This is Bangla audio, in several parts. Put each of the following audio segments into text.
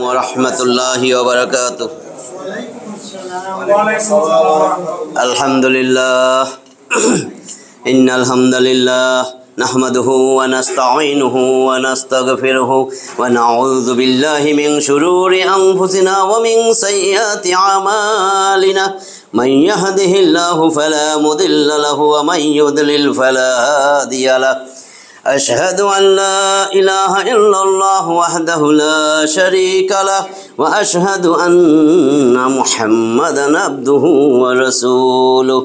warahmatullahi wabarakatuh. Alhamdulillah. Innal hamdalillah nahmaduhu wa nasta'inuhu wa nastaghfiruhu wa na'udzu billahi min shururi anfusina wa min sayyiati a'malina. Man yahdihillahu fala mudilla lahu wa man yudlil fala hadiya lahu. أشهد أن لا إله إلا الله وحده لا شريك له وأشهد أن محمدا عبده ورسوله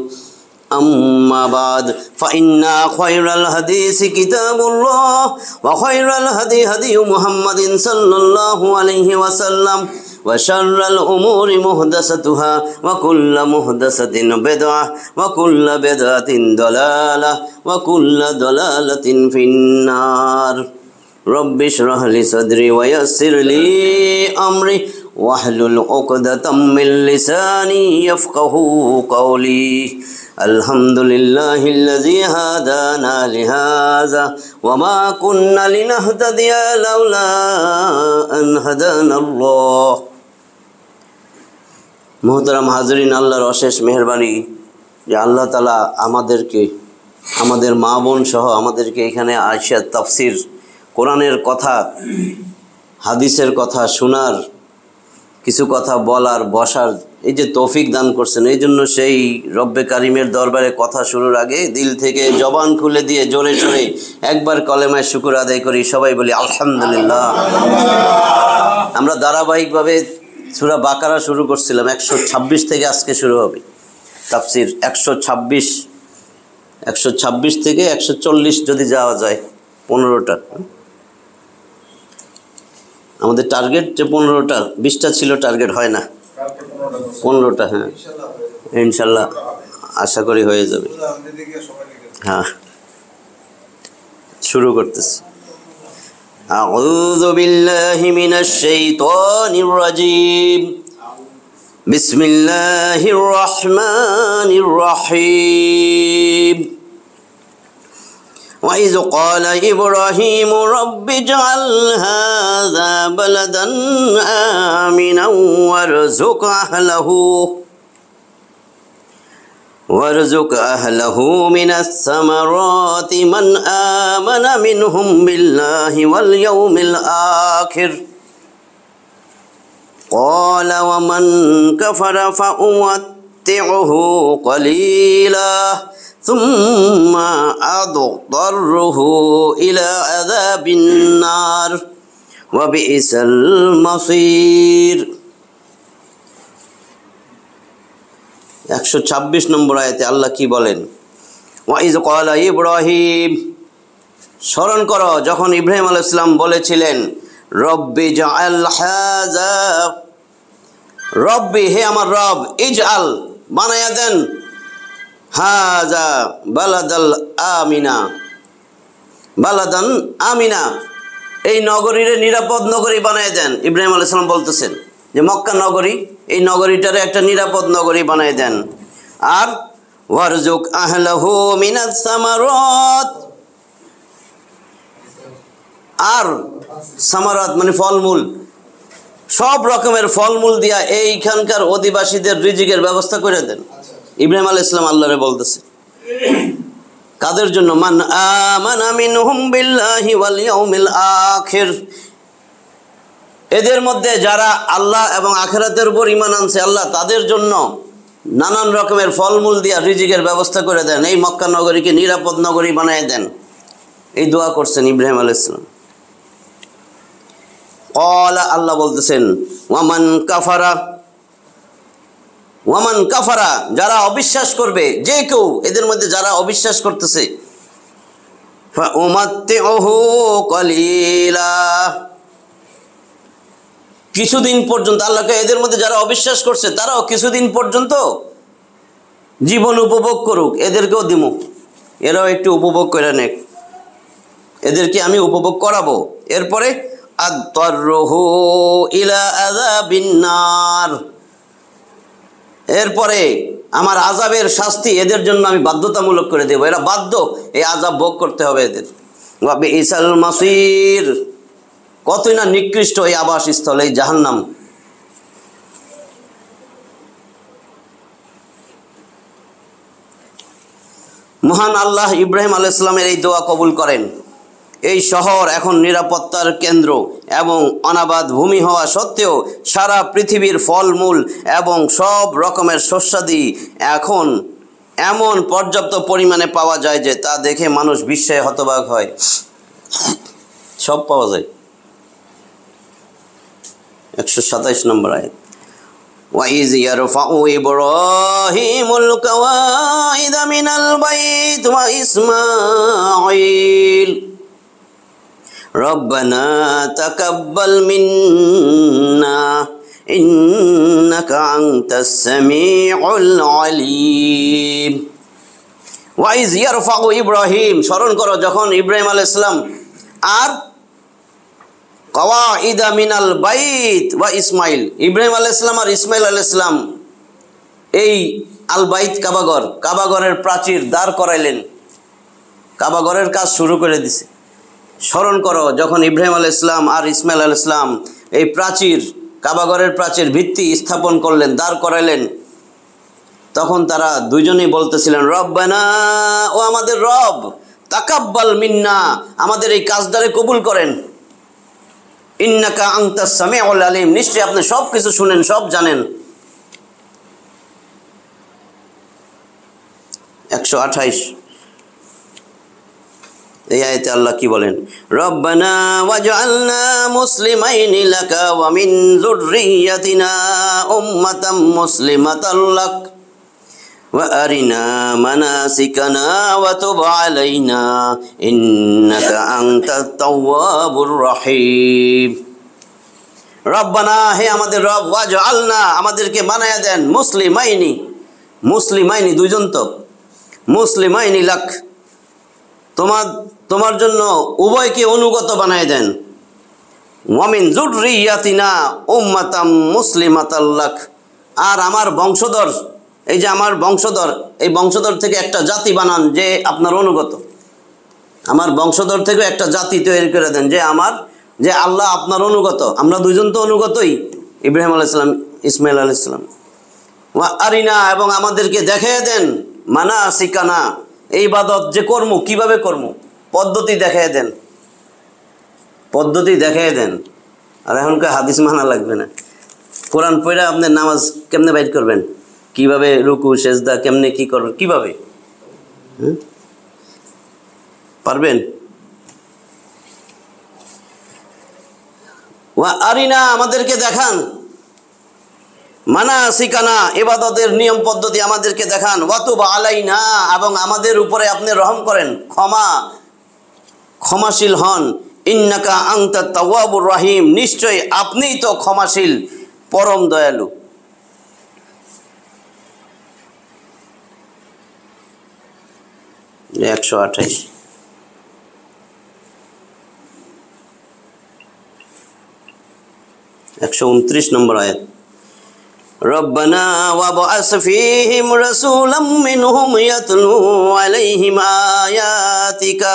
أما بعد فإن خير الحديث كتاب الله وخير الهدي هدي محمد صلى الله عليه وسلم وشر الأمور محدثاتها وكل محدثة بدعة وكل بدعة ضلالة وكل ضلالة في النار. رب اشرح لي صدري ويسر لي أمري واحلل عقدة من لساني يفقهوا قولي. الحمد لله الذي هدانا لهذا وما كنا لنهتدي لولا أن هدانا الله. মোহতারাম হাজরিন, আল্লাহর অশেষ মেহেরবানি যে আল্লাহ তাআলা আমাদেরকে, আমাদের মা বোন সহ আমাদেরকে এখানে আইসা তাফসির, কোরআনের কথা, হাদিসের কথা শোনার, কিছু কথা বলার, বসার এই যে তৌফিক দান করছেন, এই জন্য সেই রব্বে কারিমের দরবারে কথা শুরুর আগে দিল থেকে জবান খুলে দিয়ে জোরে সোরে একবার কলেমায় শুকর আদায় করি। সবাই বলি আলহামদুলিল্লাহ। আমরা ধারাবাহিকভাবে সূরা বাকারা শুরু করছিলাম, 126 থেকে আজকে শুরু হবে তাফসির। 126 থেকে 140 যদি যাওয়া যায়, 15টা। আমাদের টার্গেট যে 15টা, 20টা ছিল টার্গেট, হয় না, 15টা। হ্যাঁ, ইনশাল্লাহ আশা করি হয়ে যাবে। হ্যাঁ, শুরু করতেছি। আউযু বিল্লাহি মিনাশ শাইতানির রাজীম। বিসমিল্লাহির রহমানির রহিম। وإذ قال إبراهيم رب اجعل هذا بلدا آمنا وارزق أهله من الثمرات من آمن منهم بالله واليوم الآخر قال ومن كفر فأمتعه قليلا ثم أضطره إلى عذاب النار وبئس المصير। 126 নম্বর আয়াতে আল্লাহ কি বলেন? ওয়াইজ ক্বালা ইব্রাহিম, স্মরণ করো যখন ইব্রাহিম আলাইহিস সালাম বলেছিলেন রব্বি জাআল হাযা, রব্বি হে আমার রব, ইজআল বানায়া দেন, হাযা বালাদাল আমিনা, বালাদান আমিনা, এই নগরীরে নিরাপদ নগরী বানায় দেন। ইব্রাহিম আলাইহিস সালাম বলতেছেন যে মক্কা নগরী, এই নগরীটারে একটা নিরাপদ নগরী বানায় দেন। আর ওয়ারজুক আহলাহু মিনাস সামারাত, আর সামারাত মানে ফলমূল, সব রকমের ফলমূল দিয়া এইখানকার অধিবাসীদের রিজিকের ব্যবস্থা করে দেন। ইব্রাহিম আলাইহিস সালাম আল্লাহরে বলতেছে, কাদের জন্য? মান আমানা মিনহুম বিল্লাহি ওয়াল ইয়াউমিল আখির, এদের মধ্যে যারা আল্লাহ এবং আখিরাতের উপর ঈমান আনছে, আল্লাহ তাদের জন্য নানান রকমের ফলমূল দিয়া রিজিকের ব্যবস্থা করে দেন, এই মক্কা নগরীকে নিরাপদ নগরী বানায় দেন। এই দোয়া করছেন ইব্রাহিম আলাইহিস সালাম। ক্বালা, আল্লাহ বলতেছেন ওয়ামান কাফারা, ওয়ামান কাফারা যারা অবিশ্বাস করবে, যে কেউ এদের মধ্যে যারা অবিশ্বাস করতেছে, ফাউমাত্তিউহু কলিলা, কিছুদিন পর্যন্ত, আল্লাহকে এদের মধ্যে যারা অবিশ্বাস করছে তারাও কিছুদিন পর্যন্ত জীবন উপভোগ করুক, এদেরকেও দিমু, এরাও একটু উপভোগ করে নেক, এদেরকে আমি উপভোগ করাবো। এরপরে আদতারহু ইলা আযাবিন নার, এরপরে আমার আযাবের শাস্তি এদের জন্য আমি বাধ্যতামূলক করে দেব, এরা বাধ্য এই আযাব ভোগ করতে হবে এদের। ওয়া বিইসাল মাসির, কতই না নিকৃষ্ট এই আবাসস্থল, এই জাহান্নাম। মহান আল্লাহ ইব্রাহিম আলাইহিস সালামের এই দোয়া কবুল করেন। এই শহর এখন নিরাপত্তার কেন্দ্র এবং অনাবাদ ভূমি হওয়া সত্ত্বেও সারা পৃথিবীর ফলমূল এবং সব রকমের শস্যাদি এখন এমন পর্যাপ্ত পরিমাণে পাওয়া যায় যে তা দেখে মানুষ বিস্ময়ে হতবাক হয়। সব পাওয়া যায়। 127 নম্বর আয়াত। وَإِذْ يَرْفَعُ إِبْرَاهِيمُ الْقَوَاعِدَ مِنَ الْبَيْتِ وَإِسْمَاعِيلُ رَبَّنَا تَقَبَّلْ مِنَّا إِنَّكَ أَنْتَ السَّمِيعُ الْعَلِيمُ وَإِذْ يَرْفَعُ إِبْرَاهِيم, স্মরণ করো যখন ইব্রাহিম আলাইহিস সালাম আর কাওয়াইদা মিনাল বাইত ওয়া ইসমাইল, ইব্রাহিম আলাইহিস সালাম আর ইসমাইল আলাইহিস সালাম এই আল বাইত কাবাগরের প্রাচীর দাঁড় করাইলেন, কাবাগরের কাজ শুরু করে দিছে। স্মরণ করো যখন ইব্রাহিম আলাইহিস সালাম আর ইসমাইল আলাইহিস সালাম এই প্রাচীর, কাবাগরের প্রাচীর ভিত্তি স্থাপন করলেন, দাঁড় করাইলেন, তখন তারা দুইজনেই বলতেছিলেন রব্বানা, ও আমাদের রব, তাকাব্বাল মিন্না, আমাদের এই কাজদারে কবুল করেন, ইন্নাকা আনতাস সামিউল আলিম, নিশ্চয়ই আপনি সব কিছু শুনেন, সব জানেন। 128 এই আয়াতে আল্লাহ কি বলেন? রব্বানা ওয়াজআলনা মুসলিমাইনি লাকা ওয়া মিন যুররিয়াতিনা উম্মাতাম মুসলিমাতাল লাক ওয়া আরিনা মানাসিকানা ওয়া তুব আলাইনা ইন্নাকা আনতাত তাওয়াবুর রহিম। রব্বানা, হে আমাদের রব, ওয়াজআলনা, আমাদেরকে বানায়া দেন, মুসলিমাইনি দুইজন তো, মুসলিমাইনি লাক, তোমার জন্য উভয়কে অনুগত বানায় দেন, ওয়া মিন যুররিয়াতিনা উম্মাতাম মুসলিমাতাল লাক, আর আমার বংশধর, এই যে আমার বংশধর, এই বংশধর থেকে একটা জাতি বানান যে আপনার অনুগত, আমার বংশধর থেকে একটা জাতি তৈরি করে দেন যে আল্লাহ আপনার অনুগত। আমরা দুইজন তো অনুগতই, ইব্রাহিম আলাইহিস সালাম, ইসমাইল আলাইহিস সালাম। ওয়া আরিনা, এবং আমাদেরকে দেখিয়ে দেন, মানাসিকানা, এই ইবাদত যে কর্ম, কিভাবে কর্ম, পদ্ধতি দেখিয়ে দেন। আর এখনকার হাদিস মানা লাগবে না, কোরআন পড়ে আপনি নামাজ কেমনে বাইর করবেন, কিভাবে রুকু সেজদা কেমনে কি করবেন, কিভাবে পারবেন? ওয়া আরিনা, আমাদেরকে দেখান, মানাসিকানা, ইবাদতের নিয়ম পদ্ধতি আমাদেরকে দেখান, ওয়া তুব আলাইনা, এবং আমাদের উপরে আপনি রহম করেন, ক্ষমাশীল হন, ইন্নাকা আনতাত তাওয়াবুর রহিম, নিশ্চয় আপনিই তো ক্ষমাশীল, পরম দয়ালু। যে 128 129 নম্বর আয়াত। রব্বানা ওয়াবআস ফীহিম রাসূলাম মিনহুম ইয়াতলু আলাইহিম আয়াতিকা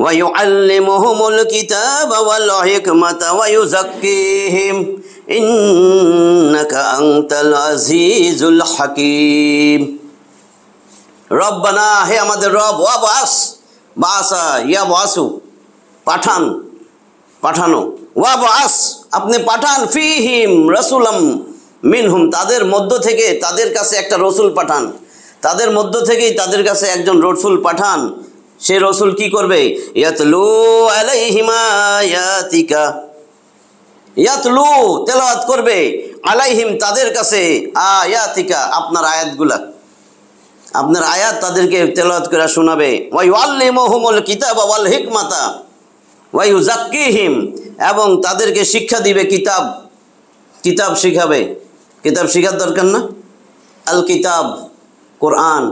ওয়া ইউআল্লিমুহুমুল কিতাবা ওয়াল হিকমাতা ওয়া ইউযাক্কিহিম ইন্নাকা আনতাল আজিজুল হাকীম। রব্বানা, হে আমাদের রব, ওয়াবআস, বাসা ইয়াবআসু, পাঠানো, ওয়াবআস, আপনি পাঠান, ফীহিম রাসূলাম মিনহুম, তাদের মধ্য থেকে তাদের কাছে একটা রসুল পাঠান, তাদের মধ্য থেকেই তাদের কাছে একজন রসুল পাঠান। সে রসুল কি করবে? ইয়াতলু আলাইহিম আয়াতিকা, ইয়াতলু, তেলাওয়াত করবে, আলাইহিম, তাদের কাছে, আয়াতিকা, আপনার আয়াতগুলা, আপনার আয়াত তাদেরকে তেলাওয়াত করে শোনাবে। ওয়া ইউআল্লিমুহুমুল কিতাবা ওয়াল হিকমাতা ওয়া ইউযাক্কিহিম, এবং তাদেরকে শিক্ষা দিবে, কিতাব শিখাবে। কিতাব শিখার দরকার না? আল কিতাব, কোরআন,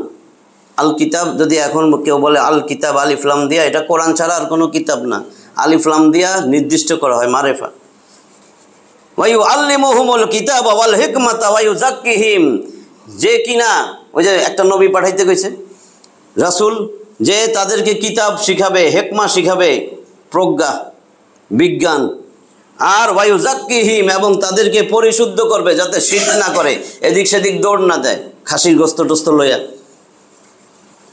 আল কিতাব, যদি এখন কেউ বলে আল কিতাব আলিফ লাম দিয়া, এটা কোরআন ছাড়া আর কোনো কিতাব না, আলিফ লাম দিয়া নির্দিষ্ট করা হয় মারেফা। ওয়া ইউআল্লিমুহুমুল কিতাবা ওয়াল হিকমাতা ওয়া ইউযাক্কিহিম, যে কিনা ওই যে একটা নবী পাঠাইতে কইছে, রাসূল, যে তাদেরকে কিতাব শিখাবে, হেকমা শিখাবে, প্রজ্ঞা, বিজ্ঞান। আর ওয়ায়ুজাক্কিহিম, এবং তাদেরকে পরিশুদ্ধ করবে যাতে শিরক না করে, এদিক সেদিক দৌড় না দেয়, খাসির গোস্ত টোস্ত লইয়া,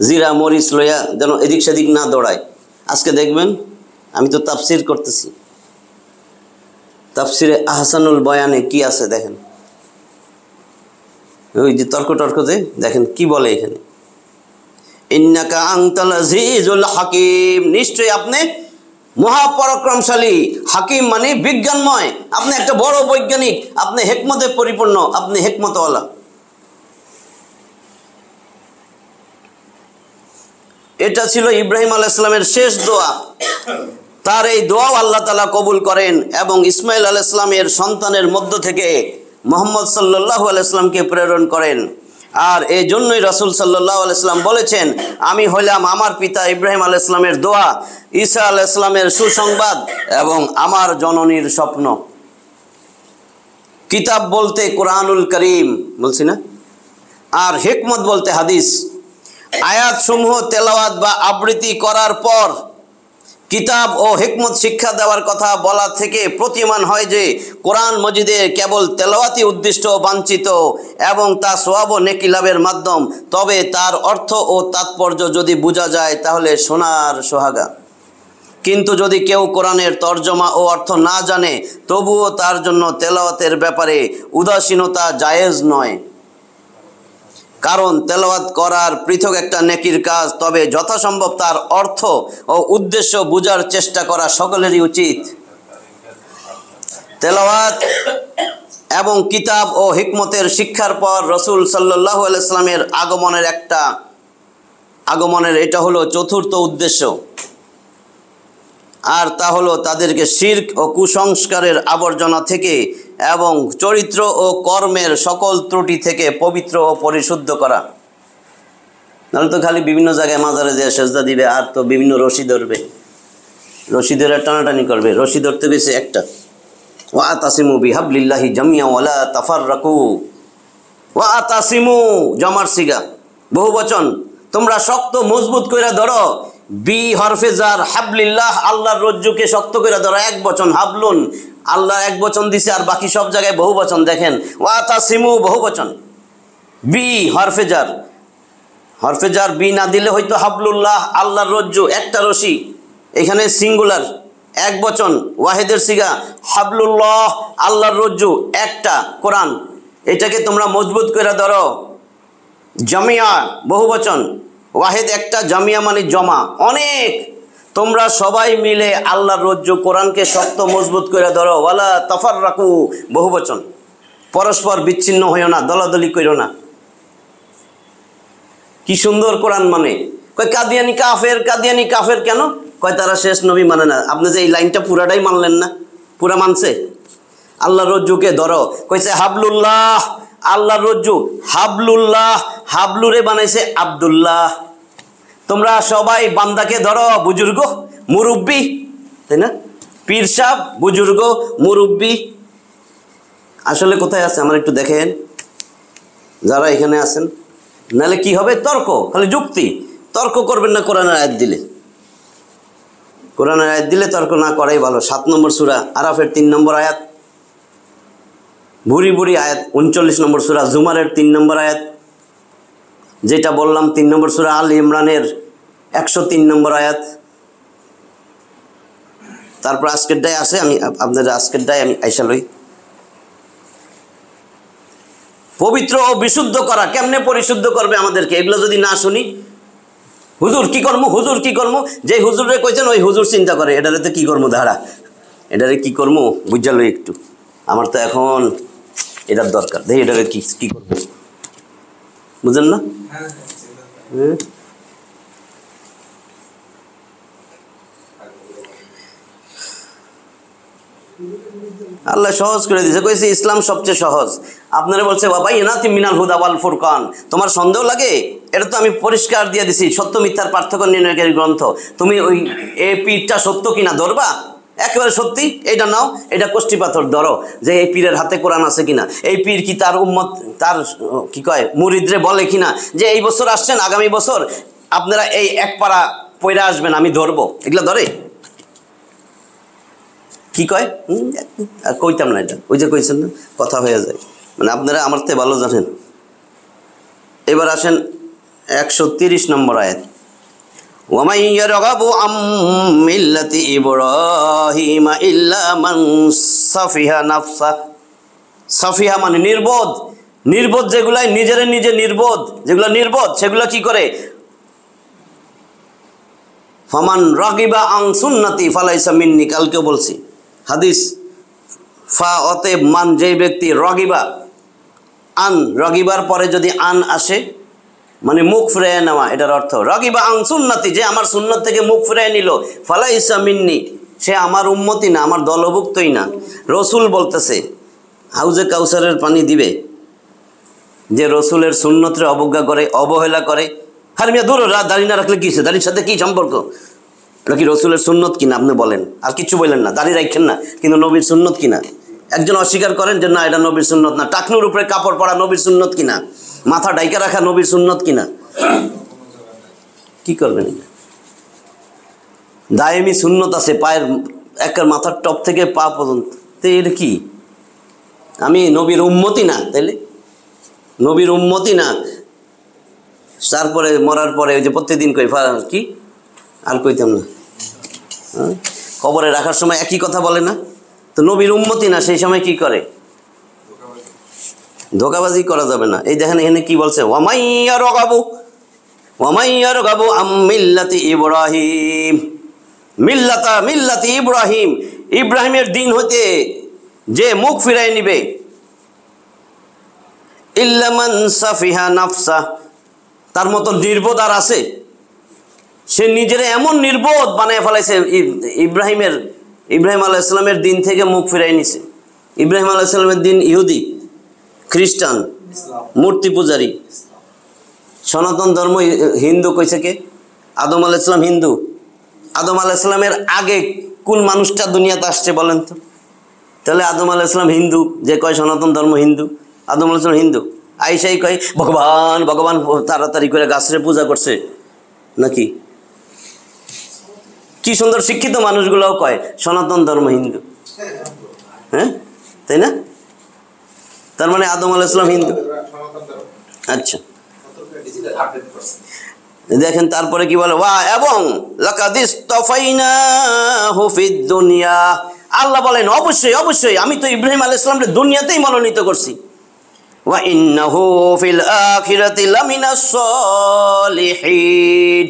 জিরা মরিচ লইয়া যেন এদিক সেদিক না দৌড়ায়। আজকে দেখবেন, আমি তো তাফসির করতেছি, তাফসিরে আহসানুল বয়ানে কি আছে দেখেন, ওই যে তর্ক টর্কতে দেখেন কি বলে এখানে, ইন্নাকা আনতাল আজিজুল হাকিম, নিশ্চয়ই আপনি মহাপরাক্রমশালী, হাকিম মানে বিজ্ঞানময়, আপনি একটা বড় বৈজ্ঞানিক, আপনি হিকমতে পরিপূর্ণ, আপনি হিকমতওয়ালা। এটা ছিল ইব্রাহিম আলাইহিস সালামের শেষ দোয়া। তার এই দোয়াও আল্লাহ তাআলা কবুল করেন এবং ইসমাইল আলাইহিস সালামের সন্তানের মধ্য থেকে মুহাম্মদ সাল্লাল্লাহু আলাইহি সাল্লামকে প্রেরণ করেন। আর এই জন্যই রাসূল সাল্লাল্লাহু আলাইহি সাল্লাম বলেছেন, আমি হইলাম আমার পিতা ইব্রাহিম আলাইহিস সালামের দোয়া, ঈসা আলাইহিস সালামের সুসংবাদ এবং আমার জননীর স্বপ্ন। কিতাব বলতে কোরআনুল করিম বলছি না, আর হিকমত বলতে হাদিস। আয়াত সমূহ তেলাওয়াত বা আবৃত্তি করার পর কিতাব ও হিকমত শিক্ষা দেওয়ার কথা বলা থেকে প্রতীয়মান হয় যে কোরআন মজিদে কেবল তেলাওয়াতই উদ্দিষ্ট ও বাঞ্ছিত এবং তা সওয়াব ও নেকি লাভের মাধ্যম। তবে তার অর্থ ও তাৎপর্য যদি বোঝা যায় তাহলে সোনার সোহাগা। কিন্তু যদি কেউ কোরআনের তর্জমা ও অর্থ না জানে তবুও তার জন্য তেলাওয়াতের ব্যাপারে উদাসীনতা জায়েজ নয়, কারণ তেলাওয়াত করার পৃথক একটা নেকির কাজ। তবে যথাসম্ভব তার অর্থ ও উদ্দেশ্য বোঝার চেষ্টা করা সকলেরই উচিত। তেলাওয়াত এবং কিতাব ও হিকমতের শিক্ষার পর রাসূল সাল্লাল্লাহু আলাইহি সাল্লামের আগমনের এটা হলো চতুর্থ উদ্দেশ্য, আর তা হলো তাদেরকে শিরক ও কুসংস্কারের আবর্জনা থেকে এবং চরিত্র ও কর্মের সকল ত্রুটি থেকে পবিত্র ও পরিশুদ্ধ করা। নাহলে তো খালি বিভিন্ন জায়গায় মাজারে যেয়ে সেজদা দিবে আর তো বিভিন্ন রশি ধরবে, রশি ধরে টানাটানি করবে। রশি ধরতে গেছে একটা, ওয়াতাসিমু বিহাবলিল্লাহি জামিয়া ওয়ালা তাফাররাকু। ওয়াতাসিমু জমার সিগা, বহু বচন, তোমরা শক্ত মজবুত কইরা ধরো। বি হরফে জার, হাবলিল্লাহ, আল্লাহর রজ্জুকে শক্ত কইরা ধরো, এক বচন। হাবলুন, আল্লাহ এক বচন দিছে আর বাকি সব জায়গায় বহু বচন। দেখেন ওয়াতাসিমু বহু বচন, বি হরফে জার, হরফে জার বি না দিলে হয়তো হাবলুল্লাহ, আল্লাহর রজ্জু, একটা রশি, এখানে সিঙ্গুলার এক বচন, ওয়াহিদের সিগা, হাবলুল্লাহ, আল্লাহর রজ্জু একটা, কোরআন, এটাকে তোমরা মজবুত করে ধরো। জামিয়া বহু বচন, ওয়াহিদ একটা, জামিয়া মানে জমা, অনেক। তোমরা সবাই মিলে আল্লাহর রজ্জু কোরআনকে শক্ত মজবুত করে ধরো। ওয়ালা তাফাররাকু বহু বচন, পরস্পর বিচ্ছিন্ন হইও না, দলাদলি কইরো না। কি সুন্দর কোরআন মানে। কয় কাদিয়ানি কাফের, কাদিয়ানি কাফের কেন? কয় তারা শেষ নবী মানে না। আপনি যে এই লাইনটা পুরাটাই মানলেন না, পুরা মানছে। আল্লাহর রজ্জুকে ধরো, কইছে হাবলুল্লাহ, আল্লাহর রজ্জু হাবলুল্লাহ, হাবলুরে বানাইছে আব্দুল্লাহ। তোমরা সবাই বান্দাকে ধরো, বুজুর্গ মুরব্বী, তাই না? পীর সাহেব, বুজুর্গ, মুরব্বী। আসলে কোথায় আছে আমার একটু দেখেন যারা এখানে আছেন, নাহলে কি হবে? তর্ক, খালি যুক্তি। তর্ক করবেন না কোরআনের আয়াত দিলে, কোরআনের আয়াত দিলে তর্ক না করাই ভালো। 7 নম্বর সূরা আরাফের 3 নম্বর আয়াত, ভুরি ভুরি আয়াত। 39 নম্বর সূরা জুমারের 3 নম্বর আয়াত, যেটা বললাম 3 নম্বর সূরা আল ইমরানের 103 নম্বর আয়াত। তারপর আজকেরটাই আছে, আমি আপনাদের আজকেরটাই আমি আইসা লই। পবিত্র ও বিশুদ্ধ করা, কেমনে পরিশুদ্ধ করবে আমাদেরকে? এগুলো যদি না শুনি, হুজুর কি করবো, হুজুর কি করবো, যে হুজুরে কইছেন ওই হুজুর চিন্তা করে এটারে তো কি করবো, দাঁড়া এটারে কি করবো বুঝা লই একটু। আমার তো এখন এটার দরকার, দেখি এটারে কি করবো, বুঝলেন না? আল্লাহ সহজ করে দিয়েছে, কইছে ইসলাম সবচেয়ে সহজ। আপনারা বলছে বাবা ইনাতি মিনাল হুদা ওয়াল ফুরকান, তোমার সন্দেহ লাগে? এটা তো আমি পরিষ্কার দিয়ে দিছি, সত্য মিথ্যার পার্থক্য নির্ণয়কারী গ্রন্থ। তুমি ওই এই পীরটা সত্য কিনা ধরবা, একেবারে সত্যি এটা নাও, এটা কষ্টি পাথর ধরো যে এই পীরের হাতে কোরআন আছে কিনা, এই পীর কি তার উম্মত, তার কি কয় মুরিদরে বলে কিনা যে এই বছর আসছেন আগামী বছর আপনারা এই এক পারা পয়রা আসবেন, আমি ধরবো। এগুলা ধরে? কি কয় আর কইতাম না, এটা ওই যে কইছেন না, কথা হয়ে যায়। মানে আপনারা আমার থেকে ভালো জানেন। এবার আসেন 130 নম্বর আয়াত। ওয়ামান ইয়ারগাবু আম মিল্লাতি ইব্রাহিম ইল্লা মান সাফিহা নাফসা। সাফিহা মানে নির্বোধ, নির্বোধ যেগুলাই নিজের নিজে নির্বোধ, যেগুলো নির্বোধ সেগুলো কি করে? ফামান রাগিবা আন সুন্নতি ফালাইসা মিন্নি, কালকেও বলছি হাদিস। ফা অতএব মান, যেই ব্যক্তি, রগিবা আন, রগিবার পরে যদি আন আসে মানে মুখ ফিরিয়ে নেওয়া, এটার অর্থ রগিবা আন সুন্নতি, যে আমার সুন্নত থেকে মুখ ফিরিয়ে নিল, ফালাইসা মিন্নি, সে আমার উম্মতি না, আমার দলভুক্তই না। রসুল বলতেছে হাউজে কাউসারের পানি দিবে যে রসুলের সুন্নতরে অবজ্ঞা করে, অবহেলা করে। হ্যাঁ মিয়া দূর, দাড়ি না রাখলে কি হয়েছে, দাড়ির সাথে কি সম্পর্ক? এটা কি রসুলের সুন্নত কিনা আপনি বলেন, আর কিছু বললেন না, দাড়ি রাখেন না, কিন্তু নবীর সুন্নত কিনা? একজন অস্বীকার করেন যে না এটা নবীর সুন্নত না। টাকনুর উপরে কাপড় পরা নবীর সুন্নত কিনা? মাথা ডাইকা রাখা নবীর সুন্নত কিনা? কি করবেন? দায়েমি সুন্নত আছে, পায়ের একের মাথার টপ থেকে পা পর্যন্ত। তো এটা কি? আমি নবীর উম্মতি না? তাইলে নবীর উম্মতি না। তারপরে মরার পরে ওই যে প্রত্যেকদিন কই কি আর কইতাম না, কবরে রাখার সময় একই কথা বলে না? তো নবীর উম্মতি না, সেই সময় কি করে? ধোঁকাবাজি করা যাবে না। এই দেখেন এখানে কি বলছে, ওয়ামাইয়া রগাবু আম মিল্লাতি ইব্রাহিম, মিল্লাতি ইব্রাহিম, ইব্রাহিমের দিন হতে যে মুখ ফিরাই নিবে, ইল্লা মান সাফিহা নাফসা, তার মতো নির্বোধ আর আছে? সে নিজের এমন নির্বোধ বানায় ফেলাইছে। ইব্রাহিম আলাইহিস সালামের দিন থেকে মুখ ফিরাই নিছে। ইব্রাহিম আলাইহিস সালামের দিন ইহুদি, খ্রিস্টান, মূর্তি পূজারী। সনাতন ধর্ম হিন্দু কইছে কে? আদম আলাইহিস সালাম হিন্দু। আদম আলাইহিস সালামের আগে কোন মানুষটা দুনিয়াতে আসছে বলেন তো? তাহলে আদম আলাইহিস সালাম হিন্দু, যে কয় সনাতন ধর্ম হিন্দু, আদম আলাইহিস সালাম হিন্দু। আইসাই কয় ভগবান ভগবান, তাড়াতাড়ি করে গাছরে পূজা করছে নাকি? কি সুন্দর শিক্ষিত মানুষগুলোও কয় সনাতন ধর্ম হিন্দু। হ্যাঁ, তাই না? তার মানে আদম আলাইহিস সালাম হিন্দু। আচ্ছা, দেখেন তারপরে কি বলে, ওয়া এবং লাকাদ ইসতাফাইনাহু ফিদ দুনিয়া, আল্লাহ বলেন অবশ্যই অবশ্যই আমি তো ইব্রাহিম আলাইহিস সালামকে দুনিয়াতেই মনোনীত করছি। ওয়া ইন্নাহু ফিল আখিরাতি লামিনাস সলিহিন,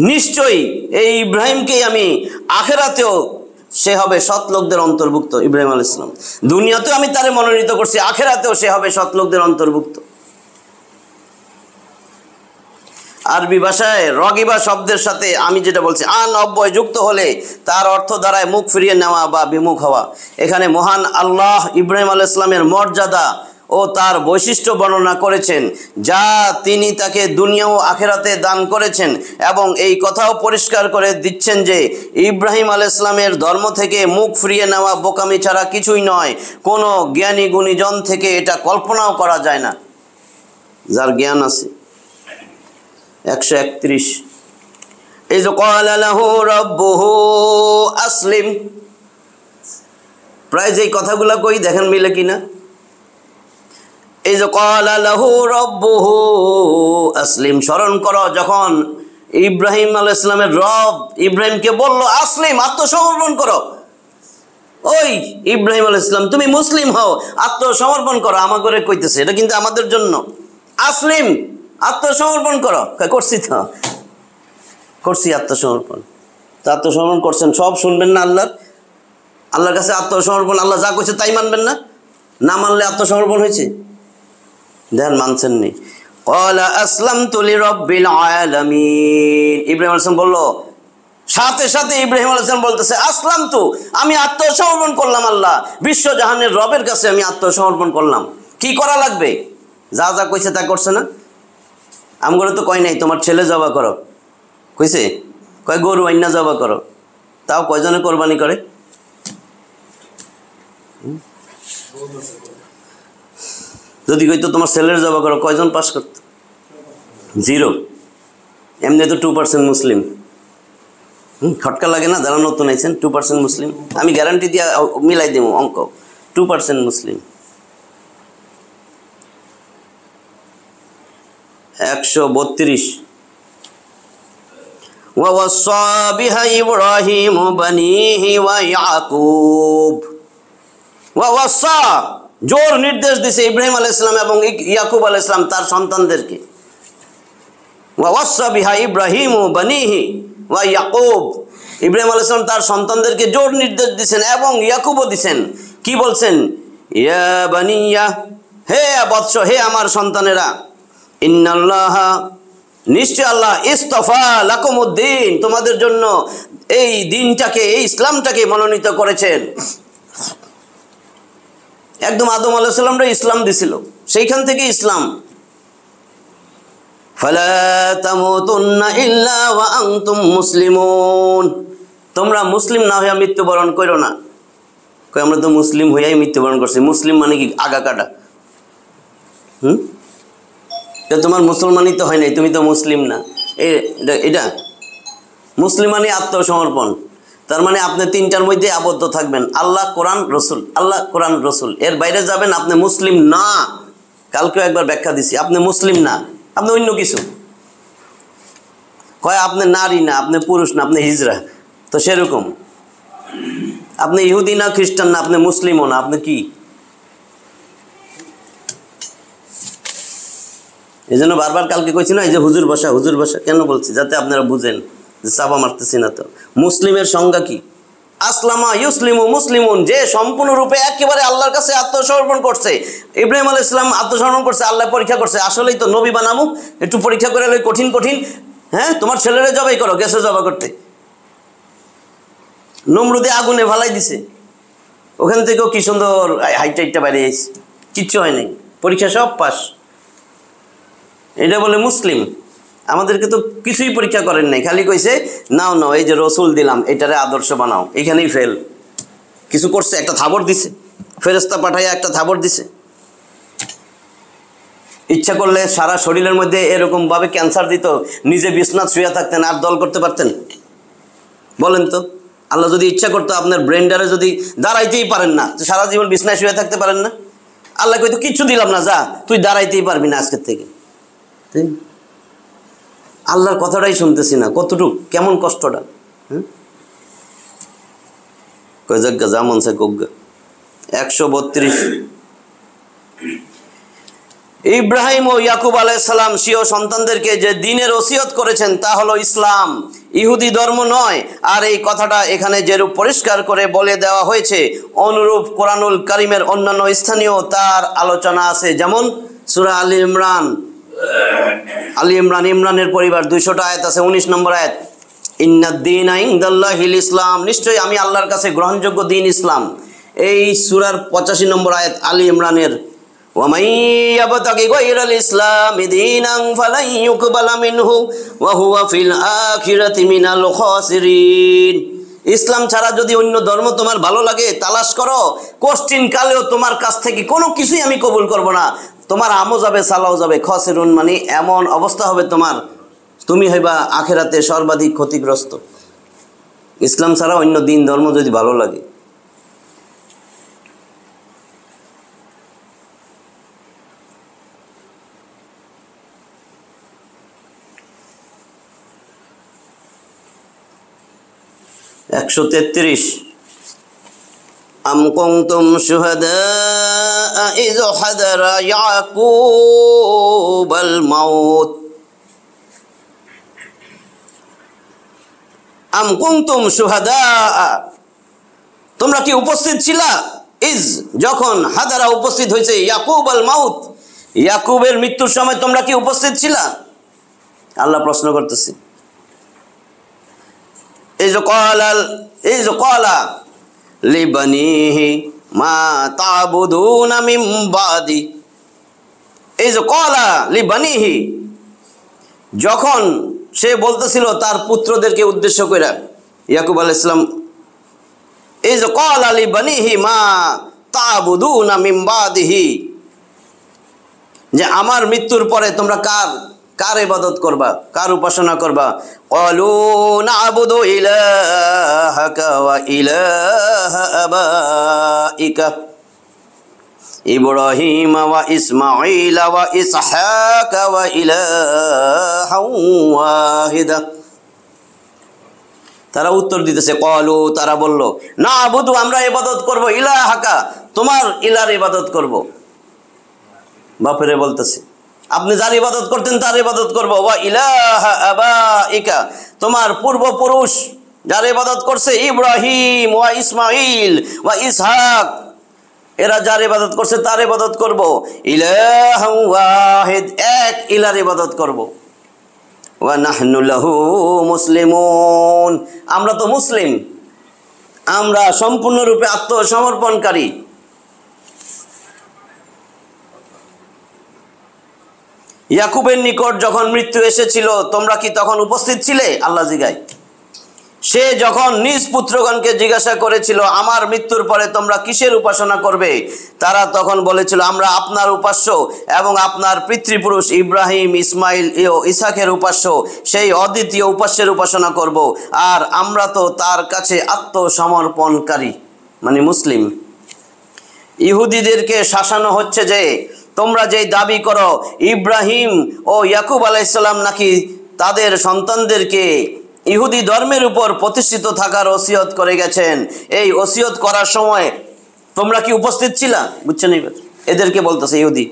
নিশ্চয়ই এই ইব্রাহিমকেই আমি আখিরাতেও সে হবে সৎ লোকদের অন্তর্ভুক্ত। ইব্রাহিম আলাইহিস সালাম দুনিয়াতেও আমি তারে মনোনীত করছি, আখিরাতেও সে হবে সৎ লোকদের অন্তর্ভুক্ত। আরবি ভাষায় রগিবা শব্দের সাথে আমি যেটা বলছি আন অব্যয় যুক্ত হলে তার অর্থ দাঁড়ায় মুখ ফিরিয়ে নেওয়া বা বিমুখ হওয়া। এখানে মহান আল্লাহ ইব্রাহিম আলাইহিস সালামের মর্যাদা ও তার বৈশিষ্ট্য বর্ণনা করেছেন, যা তিনি তাকে দুনিয়া ও আখিরাতে দান করেছেন, এবং এই কথাও পরিষ্কার করে দিচ্ছেন যে ইব্রাহিম আলাইহিস সালামের ধর্ম থেকে মুখ ফিরিয়ে নেওয়া বোকামি ছাড়া কিছুই নয়। কোনো জ্ঞানী গুণীজন থেকে এটা কল্পনাও করা যায় না, যার জ্ঞান আছে। 131, এই যে ক্বালা লাহু রাব্বুহু আসলিম, প্রায় যেই কথাগুলো কই দেখেন মিলে কিনা। এই যে ক্বালা লাহু রাব্বুহু আসলিম, স্মরণ করো যখন ইব্রাহিম আলাইহিস সালামের রব ইব্রাহিমকে বলল আসলিম, আত্মসমর্পণ করো। ওই ইব্রাহিম আলাইহিস সালাম তুমি মুসলিম হও, আত্মসমর্পণ করো। আমার করে কইতেছে, এটা কিন্তু আমাদের জন্য। আসলিম, আত্মসমর্পণ করো। করছি তো, করছি আত্মসমর্পণ। তো আত্মসমর্পণ করছেন, সব শুনবেন না আল্লাহর কাছে আত্মসমর্পণ। আল্লাহ যা কইছে তাই মানবেন না, না মানলে আত্মসমর্পণ হয়েছে? দেখেন মানছেন নি। ক্বালা আসলামতু লিরাব্বিল আলামিন, ইব্রাহিম আলাইহিস সালাম বলল, সাথে সাথে ইব্রাহিম আলাইহিস সালাম বলতেছে আসলামতু, আমি আত্মসমর্পণ করলাম আল্লাহ বিশ্বজাহানের রবের কাছে আমি আত্মসমর্পণ করলাম। কি করা লাগবে? যা যা কইছে তা করছে না? আমগরে তো কয় নাই তোমার ছেলে জবা করো, কইছে? কয় গরু আইনা জবা করো। তাও কয়জনে কোরবানি করে? যদি কইতো তোমার ছেলের জবা করো, কয়জন পাস করত? 0। এমনি তো 2% মুসলিম। খটকা লাগে না যারা নতুন আইছেন? 2% মুসলিম, আমি গ্যারান্টি দিয়ে মিলাই দেব অঙ্ক। 2% মুসলিম, 132। ওয়াওয়াসা বিহা ইব্রাহিম বানিহি ওয়া ইয়াকুব। ওয়াওয়াসা, জোর নির্দেশ দিয়েছে ইব্রাহিম আলাইহিস সালাম এবং ইয়াকুব আলাইহিস সালাম তার সন্তানদেরকে। ওয়াওয়াসা বিহা ইব্রাহিম বানিহি ওয়া ইয়াকুব, ইব্রাহিম আলাইহিস সালাম তার সন্তানদেরকে জোর নির্দেশ দিয়েছেন এবং ইয়াকুবও দিয়েছেন। কি বলছেন? ইয়া বানিয়া, হে বৎস, হে আমার সন্তানেরা, ইন্নাল্লাহা, নিশ্চয় আল্লাহ, ইস্তফা লাকুমুদ্দিন, তোমাদের জন্য এই দিনটাকে, এই ইসলামটাকে মনোনীত করেছেন। একদম আদম আলাইহিস সালামরা ইসলাম দিছিল, সেইখান থেকে ইসলাম। ফালা তামুতুন্না ইল্লা ওয়া আনতুম মুসলিমুন, তোমরা মুসলিম না হইয়া মৃত্যুবরণ করো না। কই আমরা তো মুসলিম হইয়াই মৃত্যুবরণ করছি। মুসলিম মানে কি আগা কাটা? তোমার মুসলমানই তো হয় নাই, তুমি তো মুসলিম না। এটা মুসলিম মানে আত্মসমর্পণ। তার মানে আপনি তিনটার মধ্যে আবদ্ধ থাকবেন, আল্লাহ, কোরআন, রসুল। আল্লাহ, কোরআন, রসুল, এর বাইরে যাবেন আপনি মুসলিম না। কালকেও একবার ব্যাখ্যা দিছি, আপনি মুসলিম না, আপনি অন্য কিছু। কয় আপনি নারী না, আপনি পুরুষ না, আপনি হিজড়া। তো সেরকম আপনি ইহুদি না, খ্রিস্টান না, আপনি মুসলিমও না, আপনি কি? এই জন্য বারবার কালকে কইছি না, এই যে হুজুর ভাষা, হুজুর ভাষা কেন বলছি? যাতে আপনারা বুঝেন যে চাপা মারতেছি না। তো মুসলিমের সংজ্ঞা কি? আসলামা ইউসলিমু মুসলিমুন, যে সম্পূর্ণরূপে একেবারে আল্লাহর কাছে আত্মসমর্পণ করছে। ইব্রাহিম আলাইহিস সালাম আত্মসমর্পণ করছে, আল্লাহ পরীক্ষা করছে। আসলেই তো নবী বানামু, একটু পরীক্ষা করে লই, কঠিন কঠিন। হ্যাঁ, তোমার ছেলেরে জবাই করো, গেছে জবা করতে, নমরুদে আগুনে ভালাই দিছে, ওখান থেকেও কি সুন্দর হাইটাইটটা বাইরে এসে, কিচ্ছু হয় নাই, পরীক্ষা সব পাস। এটা বলে মুসলিম? আমাদেরকে তো কিছুই পরীক্ষা করেন নাই, খালি কইছে নাও নাও, এই যে রসুল দিলাম, এটারে আদর্শ বানাও। এখানেই ফেল। কিছু করছে? একটা থাবর দিছে, ফেরেশতা পাঠাইয়া একটা থাবর দিছে। ইচ্ছা করলে সারা শরীরের মধ্যে এরকম ভাবে ক্যান্সার দিত, নিজে বিছনাত শুয়ে থাকতেন, আর দল করতে পারতেন? বলেন তো, আল্লাহ যদি ইচ্ছা করতো, আপনার ব্রেনটারে যদি দাঁড়াইতেই পারেন না, সারা জীবন বিছনায় শুয়ে থাকতে পারেন না? আল্লাহ কইতো কিচ্ছু দিলাম না, যা, তুই দাঁড়াইতেই পারবি না আজকের থেকে। আল্লাহর কথাটাই শুনতেছি না, কতটুক, কেমন কষ্টটা। কয়জাজ্ঞা যা মন চায় কোজ্ঞা। 132। ইব্রাহিম ও ইয়াকুব আলাইহিস সালাম স্বীয় সন্তানদেরকে যে দ্বীনের ওসিয়ত করেছেন তা হলো ইসলাম, ইহুদি ধর্ম নয়। আর এই কথাটা এখানে যেরূপ পরিষ্কার করে বলে দেওয়া হয়েছে, অনুরূপ কোরআনুল কারীমের অন্যান্য স্থানীয় তার আলোচনা আছে। যেমন সূরা আলী ইমরান, ইমরানের পরিবার 200টা আয়াত আছে। 19 নম্বর আয়াত, ইন্নাদ-দীনা ইনদাল্লাহিল ইসলাম, নিশ্চয়ই আমি আল্লাহর কাছে গ্রহণযোগ্য দিন ইসলাম। এই সূরার 85 নম্বর আয়াত আলী ইমরানের, ওয়ামান ইয়াবতাগি গায়রাল ইসলামি দীনান ফালান ইউকবালা মিনহু ওয়া হুয়া ফিল আখিরাতি মিনাল খাসিরিন। ইসলাম ছাড়া যদি অন্য ধর্ম তোমার ভালো লাগে, তালাশ করো, কোশ্চিন কালেও তোমার কাছ থেকে কোনো কিছুই আমি কবুল করব না। তোমার আমও যাবে, সালাও যাবে। খাসিরুন মানে এমন অবস্থা হবে তোমার, তুমি হইবা আখিরাতে সর্বাধিক ক্ষতিগ্রস্ত। ইসলাম ছাড়া অন্য দিন ধর্ম যদি ভালো লাগে। একশো 33। আম কুনতুম শুহাদা ইয হাদারা ইয়াকুবাল মাউত। আম কুনতুম শুহাদা, তোমরা কি উপস্থিত ছিলা? ইজ, যখন, হাদারা উপস্থিত হয়েছে, ইয়াকুবাল মাউত, ইয়াকুবের মৃত্যুর সময় তোমরা কি উপস্থিত ছিলা? আল্লাহ প্রশ্ন করতেছে। এই যে ক্বালা লিবানিহি মা তা'বুদুনা মিন বাদি। এই যে ক্বালা লিবানিহি, যখন সে বলতেছিল তার পুত্রদেরকে উদ্দেশ্য করে, ইয়াকুব আলাইহিস সালাম, এই যে ক্বালা লিবানিহি মা তা'বুদুনা মিন বাদিহি, যে আমার মৃত্যুর পরে তোমরা কার কার ইবাদত করবা, কার উপাসনা করবা? ক্বালু না'বুদু ইলাহাকা ওয়া ইলাহা আবাইকা ইব্রাহিম ওয়া ইসমাঈল ওয়া ইসহাক ওয়া ইলাহা ওয়াহিদা। তারা উত্তর দিতেছে, ক্বালু, তারা বলল, না'বুদু, আমরা ইবাদত করব, ইলাহাকা, তোমার ইলার ইবাদত করব। বাপরে বলতেছে, আপনি যার ইবাদত করতেন তার ইবাদত করব। ওয়া ইলাহা আবাইকা, তোমার পূর্বপুরুষ যার ইবাদত করছে, ইব্রাহিম ওয়া ইসমাঈল ওয়া ইসহাক, এরা যার ইবাদত করছে তার ইবাদত করব। ইলাহু ওয়াহিদ, এক ইলার ইবাদত করব। ওয়া নাহনু লাহু মুসলিমুন, আমরা তো মুসলিম, আমরা সম্পূর্ণরূপে আত্মসমর্পণকারী। ইয়াকুবের নিকট যখন মৃত্যু এসেছিল তোমরা কি তখন উপস্থিত ছিলে? আল্লাহ জিগায়। সে যখন নিজ পুত্রগণকে জিজ্ঞাসা করেছিল, আমার মৃত্যুর পরে তোমরা কিসের উপাসনা করবে? তারা তখন বলেছিল, আমরা আপনার উপাস্য এবং আপনার পিতৃপুরুষ ইব্রাহিম, ইসমাইল ও ইসহাকের উপাস্য, সেই অদ্বিতীয় উপাস্যের উপাসনা করব। আর আমরা তো তার কাছে আত্মসমর্পণকারী, মানে মুসলিম। ইহুদিদেরকে শাসানো হচ্ছে যে, তোমরা যেই দাবি করো ইব্রাহিম ও ইয়াকুব আলাইহিসসালাম নাকি তাদের সন্তানদেরকে ইহুদি ধর্মের উপর প্রতিষ্ঠিত থাকার ওসিয়ত করে গেছেন, এই ওসিয়ত করার সময় তোমরা কি উপস্থিত ছিলা? বুঝছেন? এবার এদেরকে বলতেছে ইহুদি।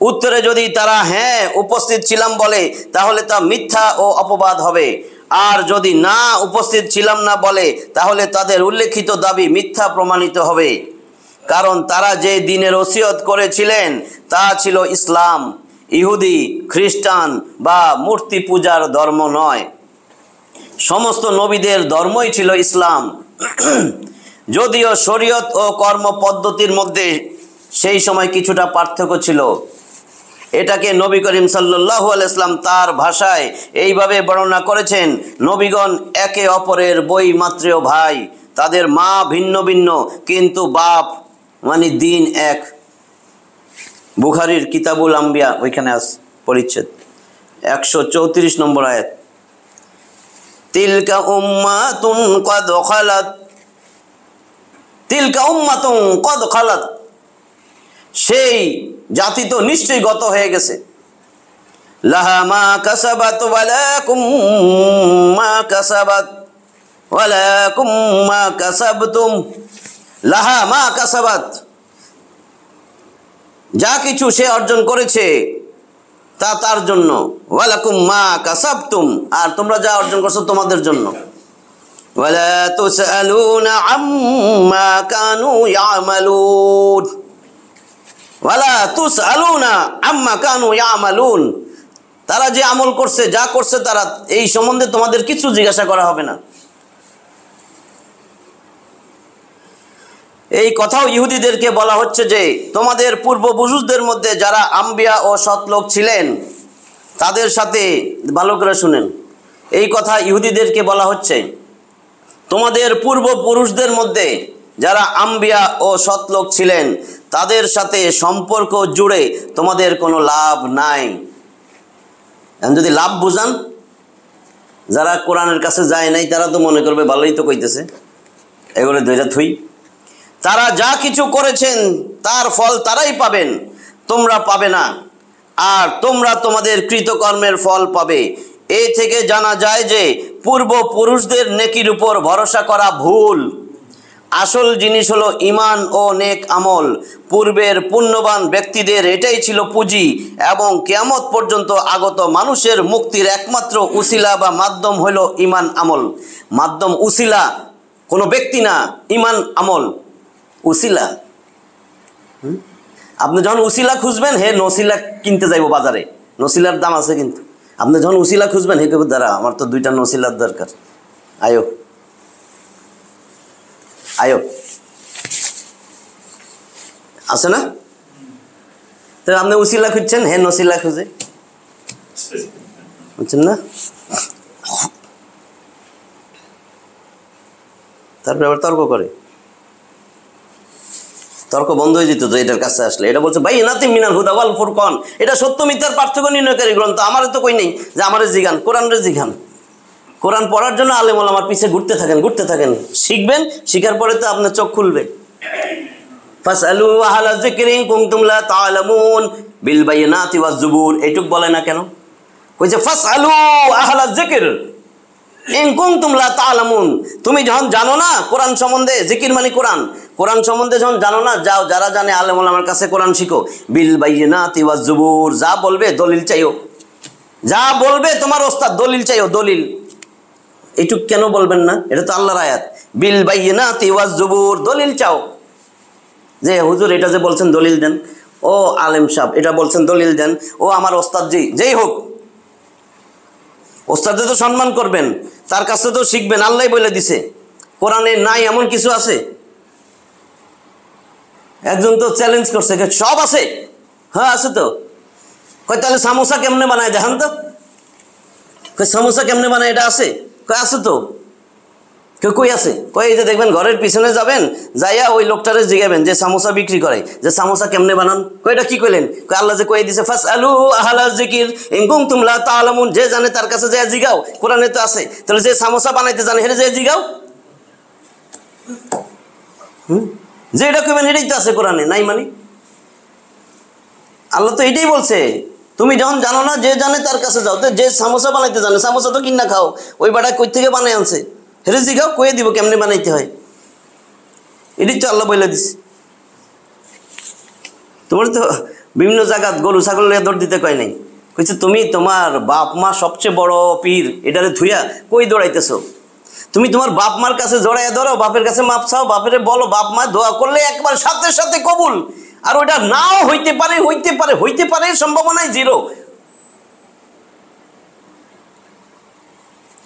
উত্তরে যদি তারা হ্যাঁ উপস্থিত ছিলাম বলে, তাহলে তা মিথ্যা ও অপবাদ হবে। আর যদি না উপস্থিত ছিলাম না বলে, তাহলে তাদের উল্লেখিত দাবি মিথ্যা প্রমাণিত হবে। কারণ তারা যে দিনের ওসিয়ত করেছিলেন তা ছিল ইসলাম, ইহুদি, খ্রিস্টান বা মূর্তি পূজার ধর্ম নয়। সমস্ত নবীদের ধর্মই ছিল ইসলাম। যদিও শরীয়ত ও কর্ম পদ্ধতির মধ্যে সেই সময় কিছুটা পার্থক্য ছিল। এটাকে নবী করিম সাল্লাল্লাহু আলাইহি ওয়াসাল্লাম তার ভাষায় এইভাবে বর্ণনা করেছেন, নবীগণ একে অপরের বৈমাত্রেয় ভাই, তাদের মা ভিন্ন ভিন্ন কিন্তু বাপ মানে দিন এক। বুখারীর কিতাবুল আম্বিয়া, ওইখানে আছে পরিচ্ছেদ 134 নম্বর আয়াত। তিলকা উম্মাতুন কদ খালাত, তিলকা উম্মাতুন কদ খালাত, সেই জাতি তো নিশ্চয়ই গত হয়ে গেছে। লাহা মা কাসাবাত ওয়া লাকুম মা কাসাবাত ওয়া লাকুম মা কাসাবতুম। লাহা মা কাসাবাত, যা কিছু সে অর্জন করেছে তা তার জন্য। ওয়া লাকুম মা কাসাবতুম, আর তোমরা যা অর্জন করছো তোমাদের জন্য। ওয়ালা তুসআলুনা আম্মা কানু ইয়ামালুন, ওয়ালা তুসআলুনা আম্মা কানু ইয়ামালুন, তারা যে আমল করছে, যা করছে তারা, এই সম্বন্ধে তোমাদের কিছু জিজ্ঞাসা করা হবে না। এই কথাও ইহুদিদেরকে বলা হচ্ছে যে, তোমাদের পূর্বপুরুষদের মধ্যে যারা আম্বিয়া ও সৎলোক ছিলেন তাদের সাথে, ভালো করে শুনেন, এই কথা ইহুদিদেরকে বলা হচ্ছে, তোমাদের পূর্বপুরুষদের মধ্যে যারা আম্বিয়া ও সৎলোক ছিলেন তাদের সাথে সম্পর্ক জুড়ে তোমাদের কোনো লাভ নাই। যদি লাভ বুঝান, যারা কোরআনের কাছে যায় নাই তারা তো মনে করবে ভালোই তো কইতেছে, এগুলো দুইটা থুই। তারা যা কিছু করেছেন তার ফল তারাই পাবেন, তোমরা পাবে না, আর তোমরা তোমাদের কৃতকর্মের ফল পাবে। এ থেকে জানা যায় যে পূর্বপুরুষদের নেকির উপর ভরসা করা ভুল। আসল জিনিস হলো ঈমান ও নেক আমল। পূর্বের পুণ্যবান ব্যক্তিদের এটাই ছিল পুঁজি, এবং কিয়ামত পর্যন্ত আগত মানুষের মুক্তির একমাত্র উসিলা বা মাধ্যম হলো ঈমান আমল। মাধ্যম উসিলা কোনো ব্যক্তি না, ঈমান আমল উসিলা। আপনি যখন উসিলা খুঁজবেন, হে নসিলা কিনতে যাইব বাজারে, নসিলার দাম আছে, কিন্তু আপনি যখন উসিলা খুঁজবেন, হে কেবল দ্বারা আমার তো দুইটা নসিলার দরকার, আয়ো আয়ো, আছে না? তো আপনি উসিলা খুঁজছেন, হে নসিলা খুঁজে, বুঝছেন না? তারপরে আবার তর্ক করে। তর্ক বন্ধ হয়ে যেত যে এটার কাছে আসলে। এটা বলছে ভাই নাতি মিনাল হুদা ওয়াল ফুরকান, এটা সত্য মিথ্যার পার্থক্য নির্ণয়কারী গ্রন্থ। আমারে তো কই নেই যে আমারে জিগান, কোরআনরে জিগান। কোরআন পড়ার জন্য আলেম ওলামার পিছে ঘুরতে থাকেন, শিখবেন, শিখার পরে তো আপনার চোখ খুলবে। ফাসআলু আহলা যিকরি ইন কুনতুম লা তা'লামুন বিল বায়িনাতি ওয়াজ জুবুর। এইটুক বলে না কেন? কইছে ফাসআলু আহলা যিকর ইন কুনতুম লা তা'লামুন। তুমি যখন জানো না কোরআন সম্বন্ধে, জিকির মানে কোরআন, কোরআন সম্বন্ধে যখন জানো না, যাও যারা জানে আলেম ওলামার কাছে কোরআন শিখো। বিল বায়িনাতি ওয়াজ জুবুর, যা বলবে দলিল চাইও, যা বলবে তোমার ওস্তাদ দলিল চাইও, দলিল। এইটুক কেন বলবেন না? এটা তো আল্লাহর আয়াত। বিল বায়িনাতি ওয়াজ জুবুর, দলিল চাও। যে হুজুর এটা যে বলছেন দলিল দেন, ও আলেম সাহেব এটা বলছেন দলিল দেন, ও আমার ওস্তাদ যেই হোক, ওস্তাদে তো সম্মান করবেন, তার কাছে তো শিখবেন। আল্লাহ বলে দিছে, কোরআনে নাই এমন কিছু আছে? একজন তো চ্যালেঞ্জ করছে, সব আছে। হ্যাঁ আছে তো। কয় তাহলে সামোসা কেমনে বানায় দেখান তো। কই সামোসা কেমনে বানায়, এটা আছে? কয় আছে তো। কই আছে? কই এই যে দেখবেন ঘরের পিছনে যাবেন, যাইয়া ওই লোকটারে জিগাবেন যে সামোসা বিক্রি করে, যে সামোসা কেমনে বানান। কই এটা কি কইলেন? কই আল্লাহ যে কই দিছে ফাসআলু আহলা যিকর ইন কুনতুম লা তা'লামুন, যে জানে তার কাছে যায় জিগাও। কোরআনে তো আছে। তাহলে যে সামোসা বানাইতে জানে হেরে যায় জিগাও। যে এটা কইবেন এটাই তো আছে কোরআনে, নাই মানে? আল্লাহ তো এটাই বলছে, তুমি যখন জানো না, যে জানে তার কাছে যাও। তো যে সামোসা বানাইতে জানে, সামোসা তো কিনা খাও, ওই বাড়ায় কই থেকে বানাই আনছে, হেরে জিগাও, কয়ে দিব কেমনে বানাইতে হয়। এটাই তো আল্লাহ বলে দিছে। তোমার তো বিভিন্ন জায়গাত গরু ছাগল দৌড় দিতে কয় নাই, কইছে তুমি তোমার বাপ মা সবচেয়ে বড় পীর, এটারে ধুইয়া কই দৌড়াইতেছো। তুমি তোমার বাপ মার কাছে জড়াইয়া ধরো, বাপের কাছে মাপ চাও, বাপেরে বলো, বাপ মা দোয়া করলে একবার সাথে সাথে কবুল। আর ওইটা নাও হইতে পারে সম্ভাবনায় জিরো।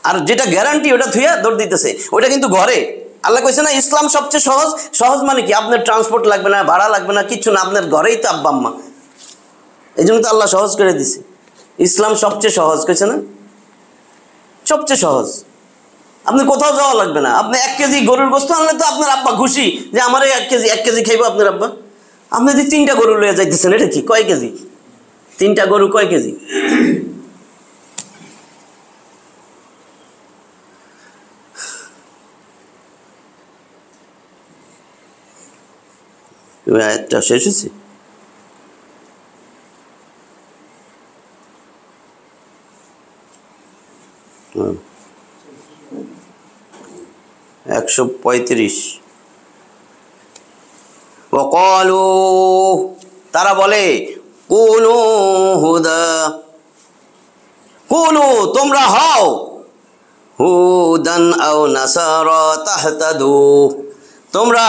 আর যেটা গ্যারান্টি ওটা ধুইয়া দৌড় দিতেছে, ওইটা কিন্তু ঘরে। আল্লাহ কইছে না ইসলাম সবচেয়ে সহজ। সহজ মানে কি? আপনার ট্রান্সপোর্ট লাগবে না, ভাড়া লাগবে না, কিচ্ছু না, আপনার ঘরেই তো আব্বা আম্মা। এই জন্য তো আল্লাহ সহজ করে দিছে। ইসলাম সবচেয়ে সহজ, কইছে না? সবচেয়ে সহজ। আপনি কোথাও যাওয়া লাগবে না। আপনি 1 কেজি গরুর গোস্ত আনলে তো আপনার আব্বা খুশি যে আমার 1 কেজি খাইবো আপনার আব্বা। আপনি যদি 3টা গরু লইয়া যাইতেছেন, এটা কি কয় কেজি? 3টা গরু কয় কেজি? আয়াতটা শেষ হয়েছে। হুম 135। ওয়াকালু, তারা বলে, কুনু হুদা, কুনু তোমরা হও, হুদান আও নাসারা তাহতাদু, তোমরা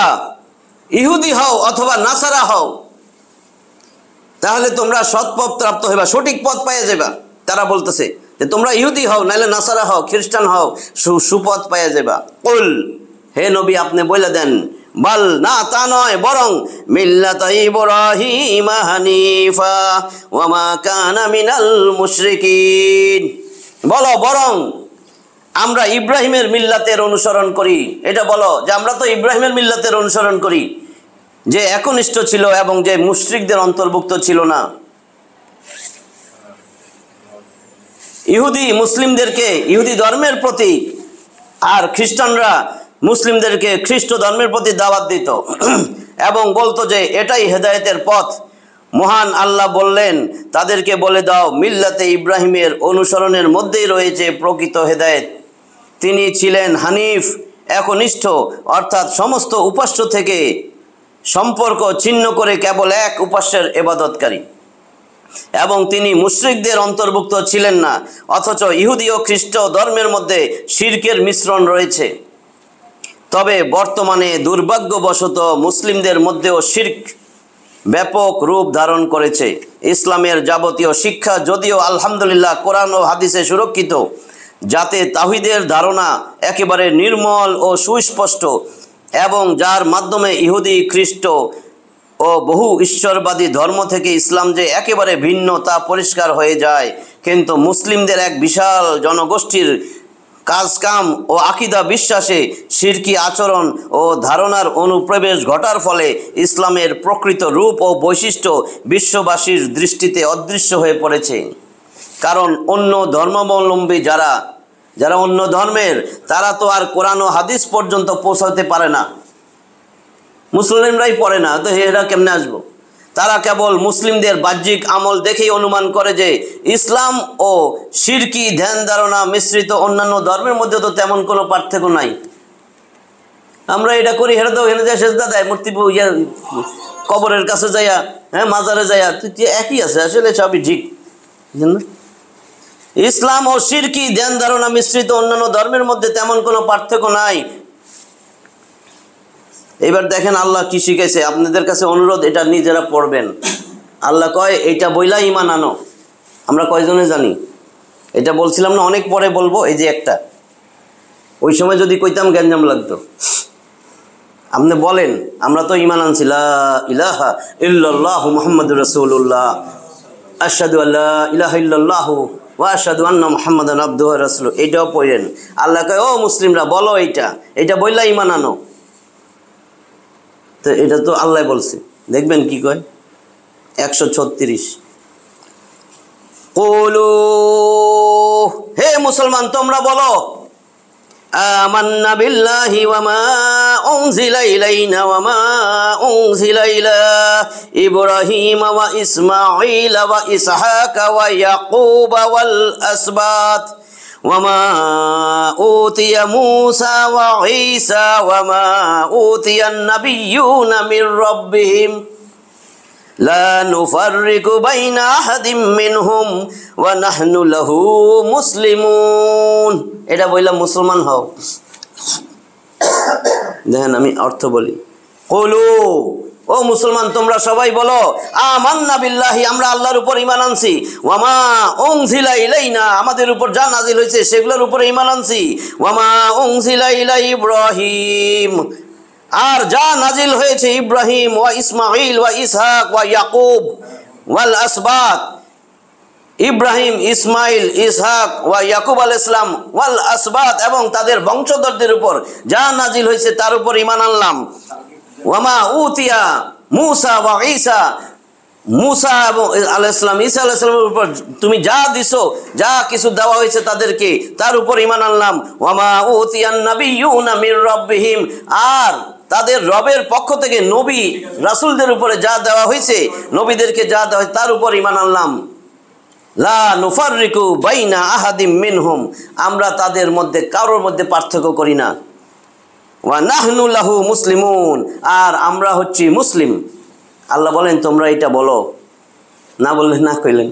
ইহুদি হও অথবা নাসারা হও, তাহলে তোমরা সৎপথ প্রাপ্ত হইবা, সঠিক পথ পাইয়া যাবা। তারা বলতেছে যে তোমরা ইহুদি হও, নাইলে নাসারা হও, খ্রিস্টান হও, সুপথ পাইয়া যাবা। কুল, হে নবী আপনি বলে দেন, বাল, না তা নয়, বরং মিল্লাত ইব্রাহিম হানিফা ওয়া মা কানা মিনাল মুশরিকিন, বলো বরং আমরা ইব্রাহিমের মিল্লাতের অনুসরণ করি। এটা বলো যে আমরা তো ইব্রাহিমের মিল্লাতের অনুসরণ করি, যে একনিষ্ঠ ছিল এবং যে মুশরিকদের অন্তর্ভুক্ত ছিল না। ইহুদি মুসলিমদেরকে ইহুদি ধর্মের প্রতি, আর খ্রিস্টানরা মুসলিমদেরকে খ্রিস্ট ধর্মের প্রতি দাওয়াত দিত এবং বলতো যে এটাই হেদায়েতের পথ। মহান আল্লাহ বললেন, তাদেরকে বলে দাও মিল্লাতে ইব্রাহিমের অনুসরণের মধ্যেই রয়েছে প্রকৃত হেদায়েত। তিনি ছিলেন হানিফ, একনিষ্ঠ, অর্থাৎ সমস্ত উপাস্য থেকে সম্পর্ক ছিন্ন করে কেবল এক উপাস্যের ইবাদতকারী, এবং তিনি মুশরিকদের অন্তর্ভুক্ত ছিলেন না। অথচ ইহুদি ও খ্রিস্ট ধর্মের মধ্যে শিরকের মিশ্রণ রয়েছে। তবে বর্তমানে দুর্ভাগ্যবশত মুসলিমদের মধ্যেও শিরক ব্যাপক রূপ ধারণ করেছে। ইসলামের যাবতীয় শিক্ষা যদিও আলহামদুলিল্লাহ কোরআন ও হাদিসে সুরক্ষিত, যাতে তাওহীদের ধারণা একেবারে নির্মল ও সুস্পষ্ট, এবং যার মাধ্যমে ইহুদি, খ্রিস্ট ও বহু ঈশ্বরবাদী ধর্ম থেকে ইসলাম যে একেবারে ভিন্ন তা পরিষ্কার হয়ে যায়। কিন্তু মুসলিমদের এক বিশাল জনগোষ্ঠীর কাজকাম ও আকীদা বিশ্বাসে শিরকি আচরণ ও ধারণার অনুপ্রবেশ ঘটার ফলে ইসলামের প্রকৃত রূপ ও বৈশিষ্ট্য বিশ্ববাসীর দৃষ্টিতে অদৃশ্য হয়ে পড়েছে। কারণ অন্য ধর্মাবলম্বী যারা অন্য ধর্মের, তারা তো আর কোরআন ও হাদিস পর্যন্ত পৌঁছাতে পারে না, মুসলিমরাই পড়ে না, তো এরা কেমনে আসবো? তারা কেবল মুসলিমদের বাহ্যিক আমল দেখেই অনুমান করে যে ইসলাম ও শিরকি ধ্যান ধারণা মিশ্রিত অন্যান্য ধর্মের মধ্যে তো তেমন কোনো পার্থক্য নাই। আমরা এটা করি, হেরে তো হেরে যায় সেজদা দেয়, মূর্তি কবরের কাছে যাইয়া, হ্যাঁ মাজারে যাইয়া, একই আছে, আসলে সবই ঠিক। ইসলাম ও শিরকি ধ্যান ধারণা মিশ্রিত অন্যান্য ধর্মের মধ্যে তেমন কোনো পার্থক্য নাই। এবার দেখেন আল্লাহ কি শিখাইছে, আপনাদের কাছে অনুরোধ, এটা নিজেরা পড়বেন। আল্লাহ কয় এইটা বইলা ঈমান আনো। আমরা কয়জনে জানি? এটা বলছিলাম না, অনেক পরে বলবো। এই যে একটা, ওই সময় যদি কইতাম গ্যাঞ্জাম লাগতো। আপনি বলেন, আমরা তো ঈমান আনছি, লা ইলাহা ইল্লাল্লাহু মুহাম্মাদুর রাসূলুল্লাহ, আশহাদু আল্লা ইলাহা ইল্লাল্লাহু ওয়া আশহাদু আন্না মুহাম্মাদান আবদুহু ওয়া রাসূলুহু। এটাও পড়েন। আল্লাহ কয়, ও মুসলিমরা বলো এটা বইলা ঈমান আনো। তো এটা তো আল্লাহ বলছে, দেখবেন কি কয় 136। কুলু, হে মুসলমান তোমরা বলো, আমান্না বিল্লাহি ওয়া মা উনজিলা ইলাইনা ওয়া মা উনজিলা ইলা ইব্রাহিম ওয়া ইসমাঈল ওয়া ইসহাক ওয়া ইয়াকুব ওয়াল আসবাত وما أوتي موسى وعيسى وما أوتي النبيون من ربهم لا نفرق بين أحد منهم ونحن له مسلمون। এটা বইলা মুসলমান হও। দেখেন আমি অর্থ বলি। কুলু, ও মুসলমান তোমরা সবাই বলো, আমান্না বিল্লাহি, আমরা আল্লাহর উপর ঈমান আনছি, ওয়ামা উনজিলা ইলাইনা, আমাদের উপর যা নাজিল হয়েছে সেগুলোর উপর ঈমান আনছি, ওয়ামা উনজিলা ইলা ইব্রাহিম, আর যা নাজিল হয়েছে ইব্রাহিম ওয়া ইসমাঈল ওয়া ইসহাক ওয়া ইয়াকুব ওয়াল আসবাত, ইব্রাহিম, ইসমাইল, ইসহাক ওয়া ইয়াকুব আলাইহিস সালাম ওয়াল আসবাত, এবং তাদের বংশধরদের উপর যা নাজিল হয়েছে তার উপর ঈমান আনলাম। ওয়ামা উতিয়া মুসা ওয়া ঈসা, মুসা আলাইহিস সালাম, ঈসা আলাইহিস সালামের উপর তুমি যা দিছো, যা কিছু দেওয়া হয়েছে তাদেরকে, তার উপর ঈমান আনলাম। ওয়ামা উতিয়ান নাবিয়্যুনা মির রাব্বিহিম, আর তাদের রবের পক্ষ থেকে নবী রাসূলদের উপরে যা দেওয়া হয়েছে, নবীদেরকে যা দেওয়া হয়েছে তার উপর ঈমান আনলাম। লা নুফাররিকু বাইনা আহাদিম মিনহুম, আমরা তাদের মধ্যে কারোর মধ্যে পার্থক্য করি না। ওয়া নাহনু লাহু মুসলিমুন, আর আমরা হচ্ছি মুসলিম। আল্লাহ বলেন তোমরা এটা বলো, না বললে না কইলেন,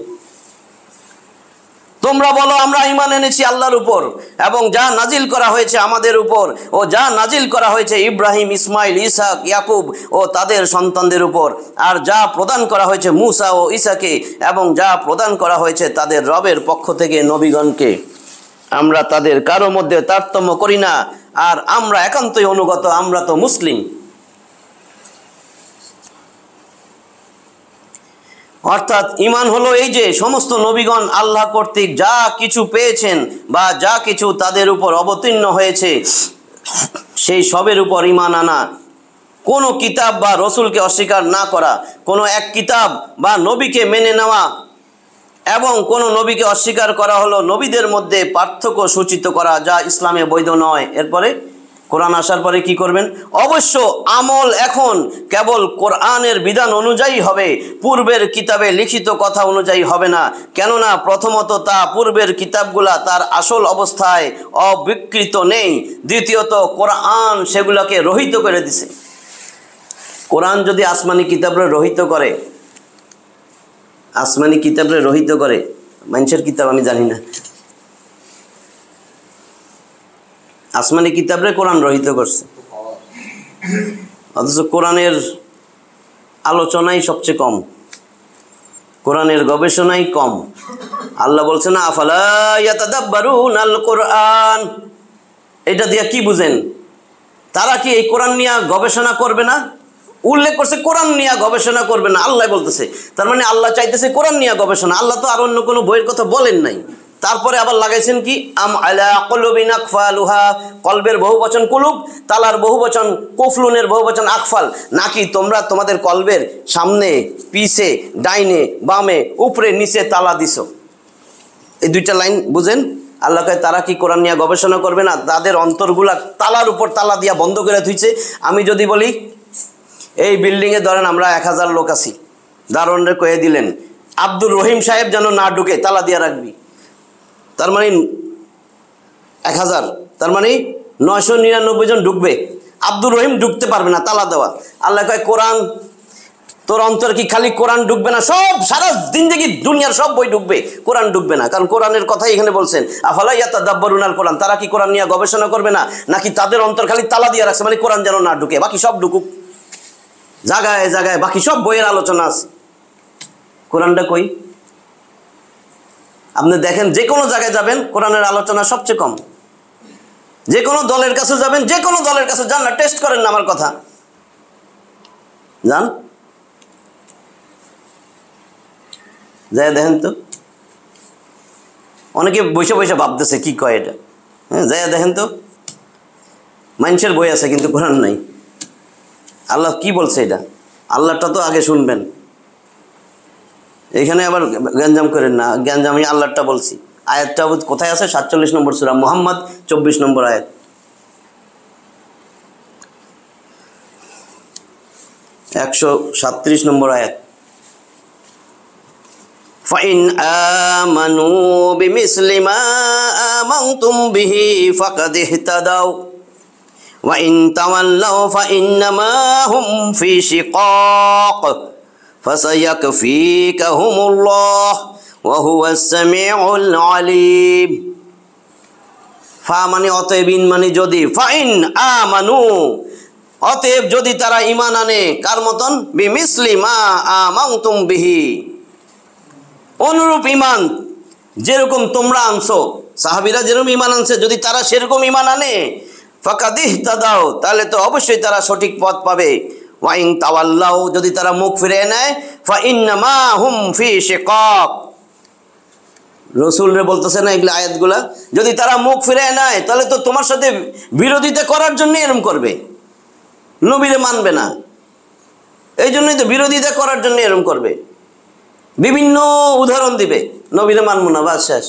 তোমরা বলো আমরা ঈমান এনেছি আল্লাহর উপর এবং যা নাজিল করা হয়েছে আমাদের উপর, ও যা নাজিল করা হয়েছে ইব্রাহিম, ইসমাইল, ইসহাক, ইয়াকুব ও তাদের সন্তানদের উপর, আর যা প্রদান করা হয়েছে মুসা ও ঈসাকে, এবং যা প্রদান করা হয়েছে তাদের রবের পক্ষ থেকে নবীগণকে, আমরা তাদের কারো মধ্যে তারতম্য করি না, আর আমরা একান্তই অনুগত, আমরা তো মুসলিম। অর্থাৎ ঈমান হলো এই যে সমস্ত নবীগণ আল্লাহ কর্তৃক যা কিছু পেয়েছেন বা যা কিছু তাদের উপর অবতীর্ণ হয়েছে সেই সবের উপর ঈমান আনা, কোনো কিতাব বা রসুলকে অস্বীকার না করা, কোনো এক কিতাব বা নবীকে মেনে নেওয়া, এবং কোনো নবীকে অস্বীকার করা হলো নবীদের মধ্যে পার্থক্য সূচিত করা, যা ইসলামে বৈধ নয়। এরপরে কোরআন আসার পরে কি করবেন? অবশ্য আমল এখন কেবল কোরআনের বিধান অনুযায়ী হবে, পূর্বের কিতাবে লিখিত কথা অনুযায়ী হবে না, কেননা প্রথমত তা পূর্বের কিতাবগুলা তার আসল অবস্থায় অবিকৃত নেই, দ্বিতীয়ত কোরআন সেগুলোকে রহিত করে দিছে। কোরআন যদি আসমানি কিতাবরে রহিত করে, আসমানি কিতাবরে রহিত করে, মানুষের কিতাব আমি জানি না, আসমানি কিতাবরে কোরআন রহিত করছে, অথচ কোরআনের আলোচনাই সবচেয়ে কম, কোরআনের গবেষণাই কম। আল্লাহ বলছে না আফালা ইয়াতাদাব্বারুনাল কোরআন, এটা দিয়া কি বুঝেন? তারা কি এই কোরআন নিয়ে গবেষণা করবে না? উল্লেখ করছে কোরআন নিয়ে গবেষণা করবে না, আল্লাহ বলতেছে, তার মানে আল্লাহ চাইতেছে কোরআন নিয়ে গবেষণা। আল্লাহ তো আর অন্য কোনো বইয়ের কথা বলেন নাই, তারপরে আবার লাগাইছেন কি আম আলা কুলুবিন আকফালুহা, কলবের বহুবচন কুলুব, তালার বহুবচন কুফলুনের বহুবচন আকফাল, নাকি তোমরা তোমাদের কলবের সামনে পিছে ডাইনে বামে উপরে নিচে তালা দিছো। এই দুইটা লাইন বুঝেন। আল্লাহ কয় তারা কি কোরআন নিয়ে গবেষণা করবে না? তাদের অন্তরগুলা তালার উপর তালা দিয়া বন্ধ করে থুইছে। আমি যদি বলি এই বিল্ডিংয়ে ধরেন আমরা 1000 লোক আছি, দারোয়ানরে কয়ে দিলেন আব্দুর রহিম সাহেব যেন না ঢুকে, তালা দিয়া রাখবি, তার মানে 1000, তার মানে 999 জন ঢুকবে, আব্দুর রহিম ঢুকতে পারবে না, তালা দেওয়া। আল্লাহ কয় কোরআন তোর অন্তর কি খালি কোরআন ঢুকবে না, সব সারা জিন্দেগি দুনিয়ার সব বই ঢুকবে, কোরআন ঢুকবে না? কারণ কোরআনের কথাই এখানে বলছেন আফালা ইয়াতাদাব্বারুনাল কোরআন, তারা কি কোরআন নিয়ে গবেষণা করবে না, নাকি তাদের অন্তর খালি তালা দিয়ে রাখছে, মানে কোরআন যেন না ঢুকে, বাকি সব ঢুকুক, জায়গায় জায়গায় বাকি সব বইয়ের আলোচনা আছে, কোরআনটা কই? আপনি দেখেন যে কোনো জায়গায় যাবেন কোরআনের আলোচনা সবচেয়ে কম। যে কোনো দলের কাছে যাবেন, যে কোনো দলের কাছে যান না, টেস্ট করেন না আমার কথা, যান যাই দেখেন তো। অনেকে বসে বসে ভাবতেছে কি কয় এটা, হ্যাঁ যাই দেখেন তো। মানুষের বই আছে কিন্তু কোরআন নাই। আল্লাহ কি বলছে এটা? আল্লাহটা তো আগে শুনবেন, এখানে আবার গ্যাঞ্জাম করেন না। গ্যাঞ্জাম আমি আল্লাহটা বলছি। আয়াতটা কোথায় আছে? 47 নম্বর সূরা মুহাম্মদ 24 নম্বর আয়াত। একশো 37 নম্বর আয়াত। ফাইন আমানু বিমিসলি মা আমানতুম বিহি ফাকাদ ইহতাদাও ওয়া ইন তাওয়াল্লাউ ফাইন্নামা হুম ফি শিকাক ফাসায়াকফিকাহুমুল্লাহ ওয়া হুয়াস সামিউল আলিম। ফা মানে অতএব, ইন মানে যদি, ফাইন আমানু অতএব যদি তারা ঈমান আনে, কার মতন? বিমিসলি মা আমানতুম বিহি, অনুরূপ ঈমান যেরকম তোমরা আনছো, সাহাবীরা যেরকম ঈমান আনছে, যদি তারা সেরকম ঈমান আনে, ফাকাদ ইহতাদাও তাহলে তো অবশ্যই তারা সঠিক পথ পাবে। ওয়া ইন তাওয়াল্লাও যদি তারা মুখ ফিরিয়ে নেয়, ফাইন্নামা হুম ফি শিকাক, রাসূলরে বলতেছে না এগুলা আয়াতগুলা, যদি তারা মুখ ফিরিয়ে নেয় তাহলে তো তোমার সাথে বিরোধিতা করার জন্য এরকম করবে, নবীরে মানবে না, এই জন্যই তো বিরোধিতা করার জন্য এরকম করবে, বিভিন্ন উদাহরণ দিবে, নবীরে মানবো না, বাস শেষ।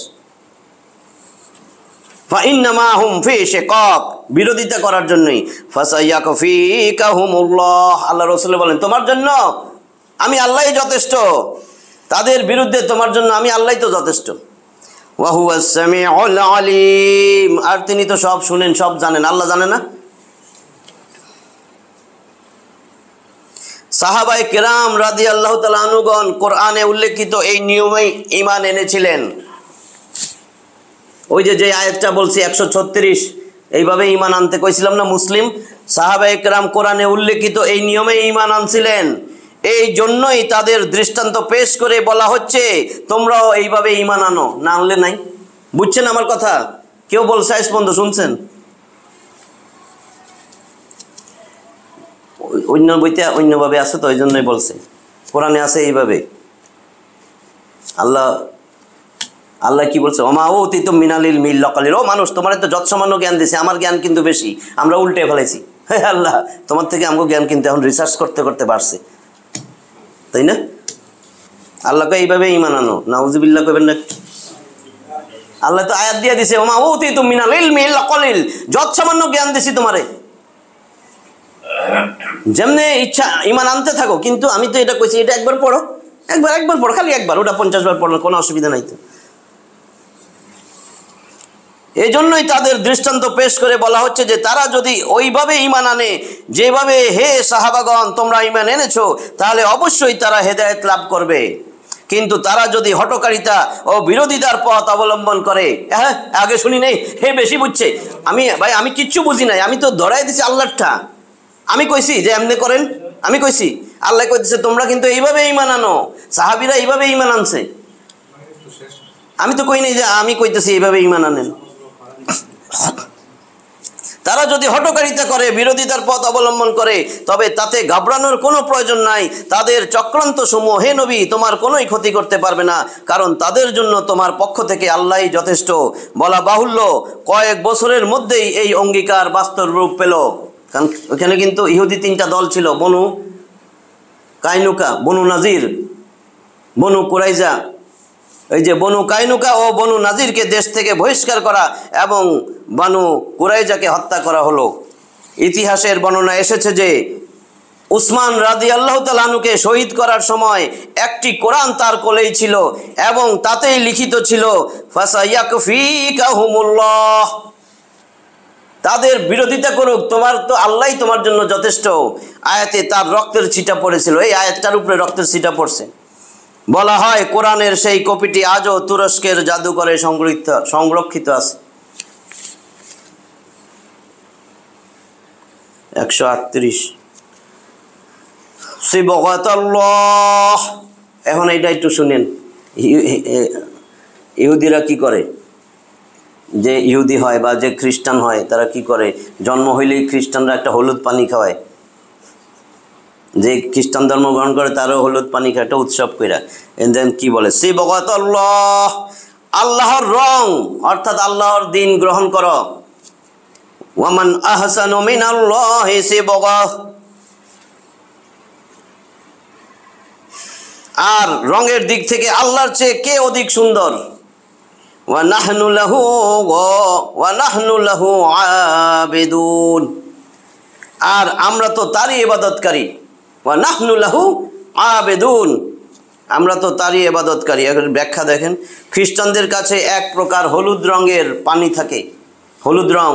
ফাইন্নামা হুম ফি শিকাক, বিরোধিতা করার জন্যই। ফাসায়াকফিকাহুমুল্লাহ, আল্লাহ রাসূল বলেন তোমার জন্য আমি আল্লাহই যথেষ্ট, তাদের বিরুদ্ধে তোমার জন্য আমি আল্লাহই তো যথেষ্ট। ওয়া হুয়াস সামিউল আলিম, আর তিনি তো সব শুনেন, সব জানেন। আল্লাহ জানে না? সাহাবায়ে কেরাম রাদিয়াল্লাহু তাআলা আনহুগণ কোরআনে উল্লেখিত এই নিয়মেই ঈমান এনেছিলেন। ওই যে আয়াতটা বলছি 136, এইভাবে ঈমান আনতে কইছিলাম না মুসলিম। সাহাবায়ে কেরাম কোরআনে উল্লেখিত এই নিয়মে ঈমান আনছিলেন, এই জন্যই তাদের দৃষ্টান্ত পেশ করে বলা হচ্ছে তোমরাও এইভাবে ঈমান আনো, না আনলে নাই। বুঝছেন আমার কথা? কেউ বলছে আজ পর্যন্ত শুনছেন? অন্য বইতে অন্যভাবে আছে তো, ওই জন্যই বলছে। কোরআনে আছে এইভাবে। আল্লাহ কি বলছে? ওমা উতিতুম মিনাল ইলমি ইল্লা কালিল, ও মানুষ তোমার তো যৎসামান্য জ্ঞান দিছে, আমার জ্ঞান কিন্তু বেশি, আমরা উল্টে ফেলেছি। হে আল্লাহ, তোমার থেকে আমাকে জ্ঞান কিন্তু এখন রিসার্চ করতে করতে বাড়ছে, তাই না? আল্লাহকে এইভাবে ঈমান আনো, নাউজুবিল্লাহ কইবেন না? আল্লাহ তো আয়াত দিয়ে দিছে ওমা উতিতুম মিনাল ইলমি ইল্লা কালিল, যৎসামান্য জ্ঞান দিছি তোমারে, যেমনে ইচ্ছা ঈমান আনতে থাকো। কিন্তু আমি তো এটা কইছি, এটা একবার পড়ো, একবার পড়ো, খালি একবার, ওটা 50 বার পড়ো, কোনো অসুবিধা নাই তো। এই জন্যই তাদের দৃষ্টান্ত পেশ করে বলা হচ্ছে যে তারা যদি ওইভাবে ঈমান আনে যেভাবে হে সাহাবাগণ তোমরা ঈমান এনেছো, তাহলে অবশ্যই তারা হেদায়েত লাভ করবে। কিন্তু তারা যদি হঠকারিতা ও বিরোধিতার পথ অবলম্বন করে, হ্যাঁ আগে শুনি নেই, হে বেশি বুঝছে, আমি কিচ্ছু বুঝি নাই, আমি তো ধরাই দিছি আল্লাহটা, আমি কইছি যে এমনি করেন, আমি কইছি, আল্লাহ কইতেছে তোমরা কিন্তু এইভাবে ঈমান আনো, সাহাবীরা এইভাবে ঈমান আনছে, আমি তো কই নাই যে আমি কইতেছি এইভাবে ঈমান আনেন। তারা যদি হঠকারিতা করে, বিরোধিতার পথ অবলম্বন করে, তবে তাতে ঘাবড়ানোর কোনো প্রয়োজন নাই। তাদের চক্রান্ত সমূহ হে নবী তোমার কোনোই ক্ষতি করতে পারবে না, কারণ তাদের জন্য তোমার পক্ষ থেকে আল্লাহই যথেষ্ট। বলা বাহুল্য, কয়েক বছরের মধ্যেই এই অঙ্গীকার বাস্তব রূপ পেল। কারণ ওখানে কিন্তু ইহুদি 3টা দল ছিল, বনু কাইনুকা, বনু নাজির, বনু কুরাইজা। এই যে বনু কাইনুকা ও বনু নাজিরকে দেশ থেকে বহিষ্কার করা এবং বনু কুরাইজাকে হত্যা করা হলো। ইতিহাসের বর্ণনা এসেছে যে উসমান রাদিয়াল্লাহু তাআলা আনহুকে শহীদ করার সময় একটি কোরআন তার কোলেই ছিল এবং তাতেই লিখিত ছিল ফাসায়াকফিকাহুমুল্লাহ, তাদের বিরোধিতা করুক, তোমার তো আল্লাহই তোমার জন্য যথেষ্ট। আয়াতে তার রক্তের ছিটা পড়েছিল, এই আয়াতটার উপরে রক্তের ছিটা পড়ছে। বলা হয় কোরআনের সেই কপিটি আজও তুরস্কের জাদুঘরে সংরক্ষিত আছে। 138 সিবগাতাল্লাহ। এখন এইটা একটু শুনেন, ইহুদিরা কি করে, যে ইহুদি হয় বা যে খ্রিস্টান হয় তারা কি করে, জন্ম হইলেই খ্রিস্টানরা একটা হলুদ পানি খাওয়ায়। যে খ্রিস্টান ধর্ম গ্রহণ করে তারও হলুদ পানি খায়, একটা উৎসব কইরা। দেন কি বলে, সিবগাতাল্লাহ, আল্লাহর রং অর্থাৎ আল্লাহর দিন গ্রহণ করো। ওয়ামান আহসানু মিনাল্লাহি সিবগা, আর রঙের দিক থেকে আল্লাহর চেয়ে কে অধিক সুন্দর। ওয়া নাহনু লাহু আবিদুন, আর আমরা তো তারই ইবাদতকারী। ওয়া নাহনু লাহু আবিদুন, আমরা তো তারই ইবাদতকারী। এখন ব্যাখ্যা দেখেন, খ্রিস্টানদের কাছে এক প্রকার হলুদ রঙের পানি থাকে, হলুদ রং,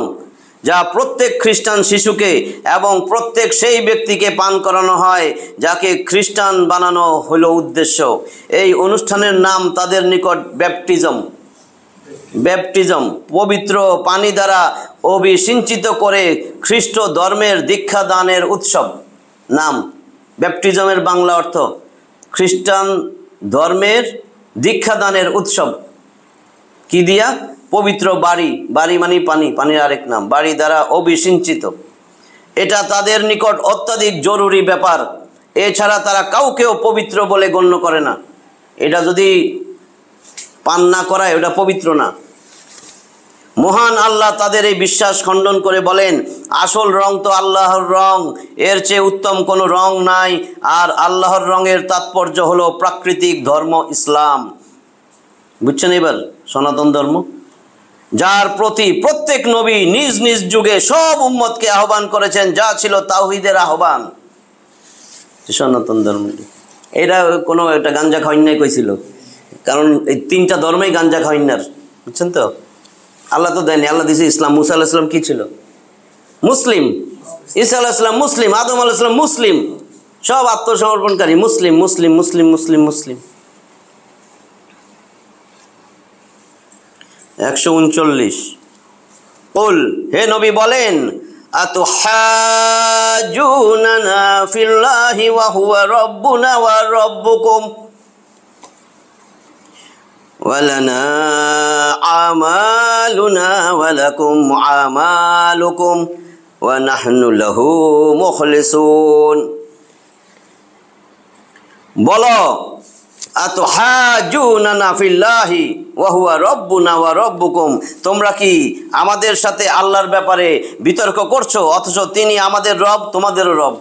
যা প্রত্যেক খ্রিস্টান শিশুকে এবং প্রত্যেক সেই ব্যক্তিকে পান করানো হয় যাকে খ্রিস্টান বানানো হলো উদ্দেশ্য। এই অনুষ্ঠানের নাম তাদের নিকট ব্যাপটিজম। ব্যাপটিজম পবিত্র পানি দ্বারা অভিষিঞ্চিত করে খ্রিস্ট ধর্মের দীক্ষা দানের উৎসব। নাম ব্যাপটিজমের বাংলা অর্থ খ্রিস্টান ধর্মের দীক্ষা দানের উৎসব। কি দিয়া? পবিত্র বাড়ি, বাড়ি মানে পানি, পানির আরেক নাম, বাড়ি দ্বারা অভিষিঞ্চিত। এটা তাদের নিকট অত্যাধিক জরুরি ব্যাপার, এছাড়া তারা কাউকেও পবিত্র বলে গণ্য করে না। এটা যদি পান না করায় ওটা পবিত্র না। মহান আল্লাহ তাদের এই বিশ্বাস খণ্ডন করে বলেন, আসল রং তো আল্লাহর রং, এর চেয়ে উত্তম কোনো রং নাই। আর আল্লাহর রঙের তাৎপর্য হলো প্রাকৃতিক ধর্ম ইসলাম। বুঝছেন এবার? সনাতন ধর্ম, যার প্রতি প্রত্যেক নবী নিজ নিজ যুগে সব উম্মতকে আহ্বান করেছেন, যা ছিল তাওহীদের আহ্বান। সনাতন ধর্ম এটা কোনো একটা গাঞ্জা খাওয়াই কইছিল, কারণ এই 3টা ধর্মেই গাঞ্জা খাওয়াইনার। বুঝছেন তো? আল্লাহ তো দেয়নি, আল্লাহ দিয়েছে ইসলাম। মুসা আলাইহিস সালাম কি ছিল? মুসলিম। ঈসা আলাইহিস সালাম মুসলিম। আদম আলাইহিস সালাম মুসলিম। সব আত্মসমর্পণকারী মুসলিম, মুসলিম, মুসলিম, মুসলিম, মুসলিম। 139 কুল, হে নবী বলেন, আতুহাজুনানা ফিল্লাহি ওয়া হুয়া রাব্বুনা ওয়া রাব্বুকুম ওয়ালানা আমালুনা ওয়ালাকুম আমালুকুম ওয়া নাহনু লাহু মুখলিসুন। বলো, আতুহাজুনানা ফিল্লাহি ওয়া হুয়া রাব্বুনা ওয়া রাব্বুকুম, তোমরা কি আমাদের সাথে আল্লাহর ব্যাপারে বিতর্ক করছো অথচ তিনি আমাদের রব তোমাদেরও রব।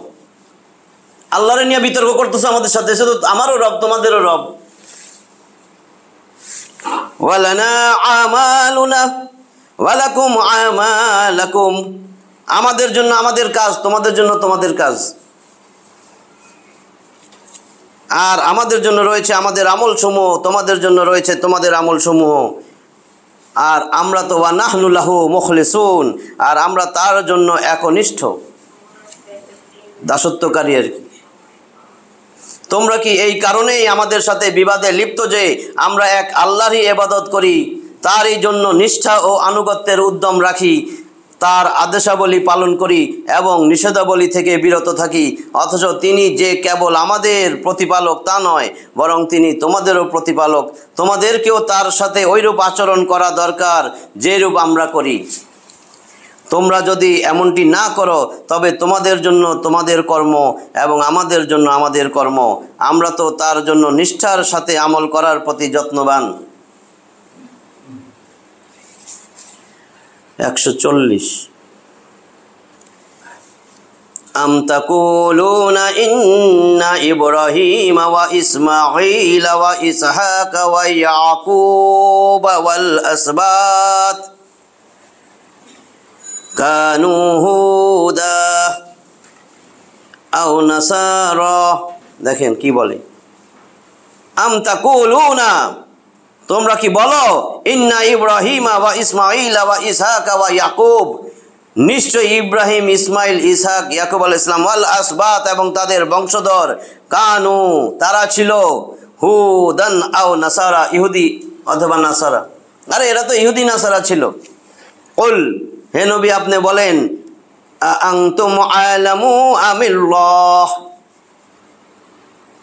আল্লাহরে নিয়ে বিতর্ক করতেছো আমাদের সাথে, শুধু আমারও রব তোমাদেরও রব। ওয়ালানা আমালুনা ওয়ালাকুম আমালাকুম, আমাদের জন্য আমাদের কাজ, তোমাদের জন্য তোমাদের কাজ। আর আমাদের জন্য রয়েছে আমাদের আমল সমূহ, তোমাদের জন্য রয়েছে তোমাদের আমল সমূহ। আর আমরা তো ওয়া নাহনু লাহু মুখলিসুন, আর আমরা তার জন্য একনিষ্ঠ, দাসত্বকারী আর কি। তোমরা কি এই কারণেই আমাদের সাথে বিবাদে লিপ্ত যে আমরা এক আল্লাহরই ইবাদত করি, তারই জন্য নিষ্ঠা ও আনুগত্যের উদ্যম রাখি, তার আদেশাবলী পালন করি এবং নিষেধাবলী থেকে বিরত থাকি, অথচ তিনি যে কেবল আমাদের প্রতিপালক তা নয়, বরং তিনি তোমাদেরও প্রতিপালক। তোমাদেরকেও তার সাথে ওইরূপ আচরণ করা দরকার যেরূপ আমরা করি। তোমরা যদি এমনটি না করো তবে তোমাদের জন্য তোমাদের কর্ম এবং আমাদের জন্য আমাদের কর্ম, আমরা তো তার জন্য নিষ্ঠার সাথে আমল করার প্রতি যত্নবান। 140 আম তাকুলুনা ইন্না ইব্রাহিম ওয়া ইসমাঈল ওয়া ইসহাক ওয়া ইয়াকুব ওয়াল আসবাত কানু হুদা আও নাসারা। দেখেন কি বলে, আম তাকুলুনা, তোমরা কি বলো, ইন্না ইব্রাহিম ওয়া ইসমাঈল ওয়া ইসহাক ওয়া ইয়াকুব, নিশ্চয় ইব্রাহিম, ইসমাইল, ইসহাক, ইয়াকুব আলাইহিস সালাম, ওয়াল আসবাত, এবং তাদের বংশধর, কানু, তারা ছিল, হুদান আও নাসারা, ইহুদি অথবা নাসারা। আরে এরা তো ইহুদি নাসারা ছিল। কুল, হে নবী আপনি বলেন, আনতুম আ'লামু আমিল্লাহ,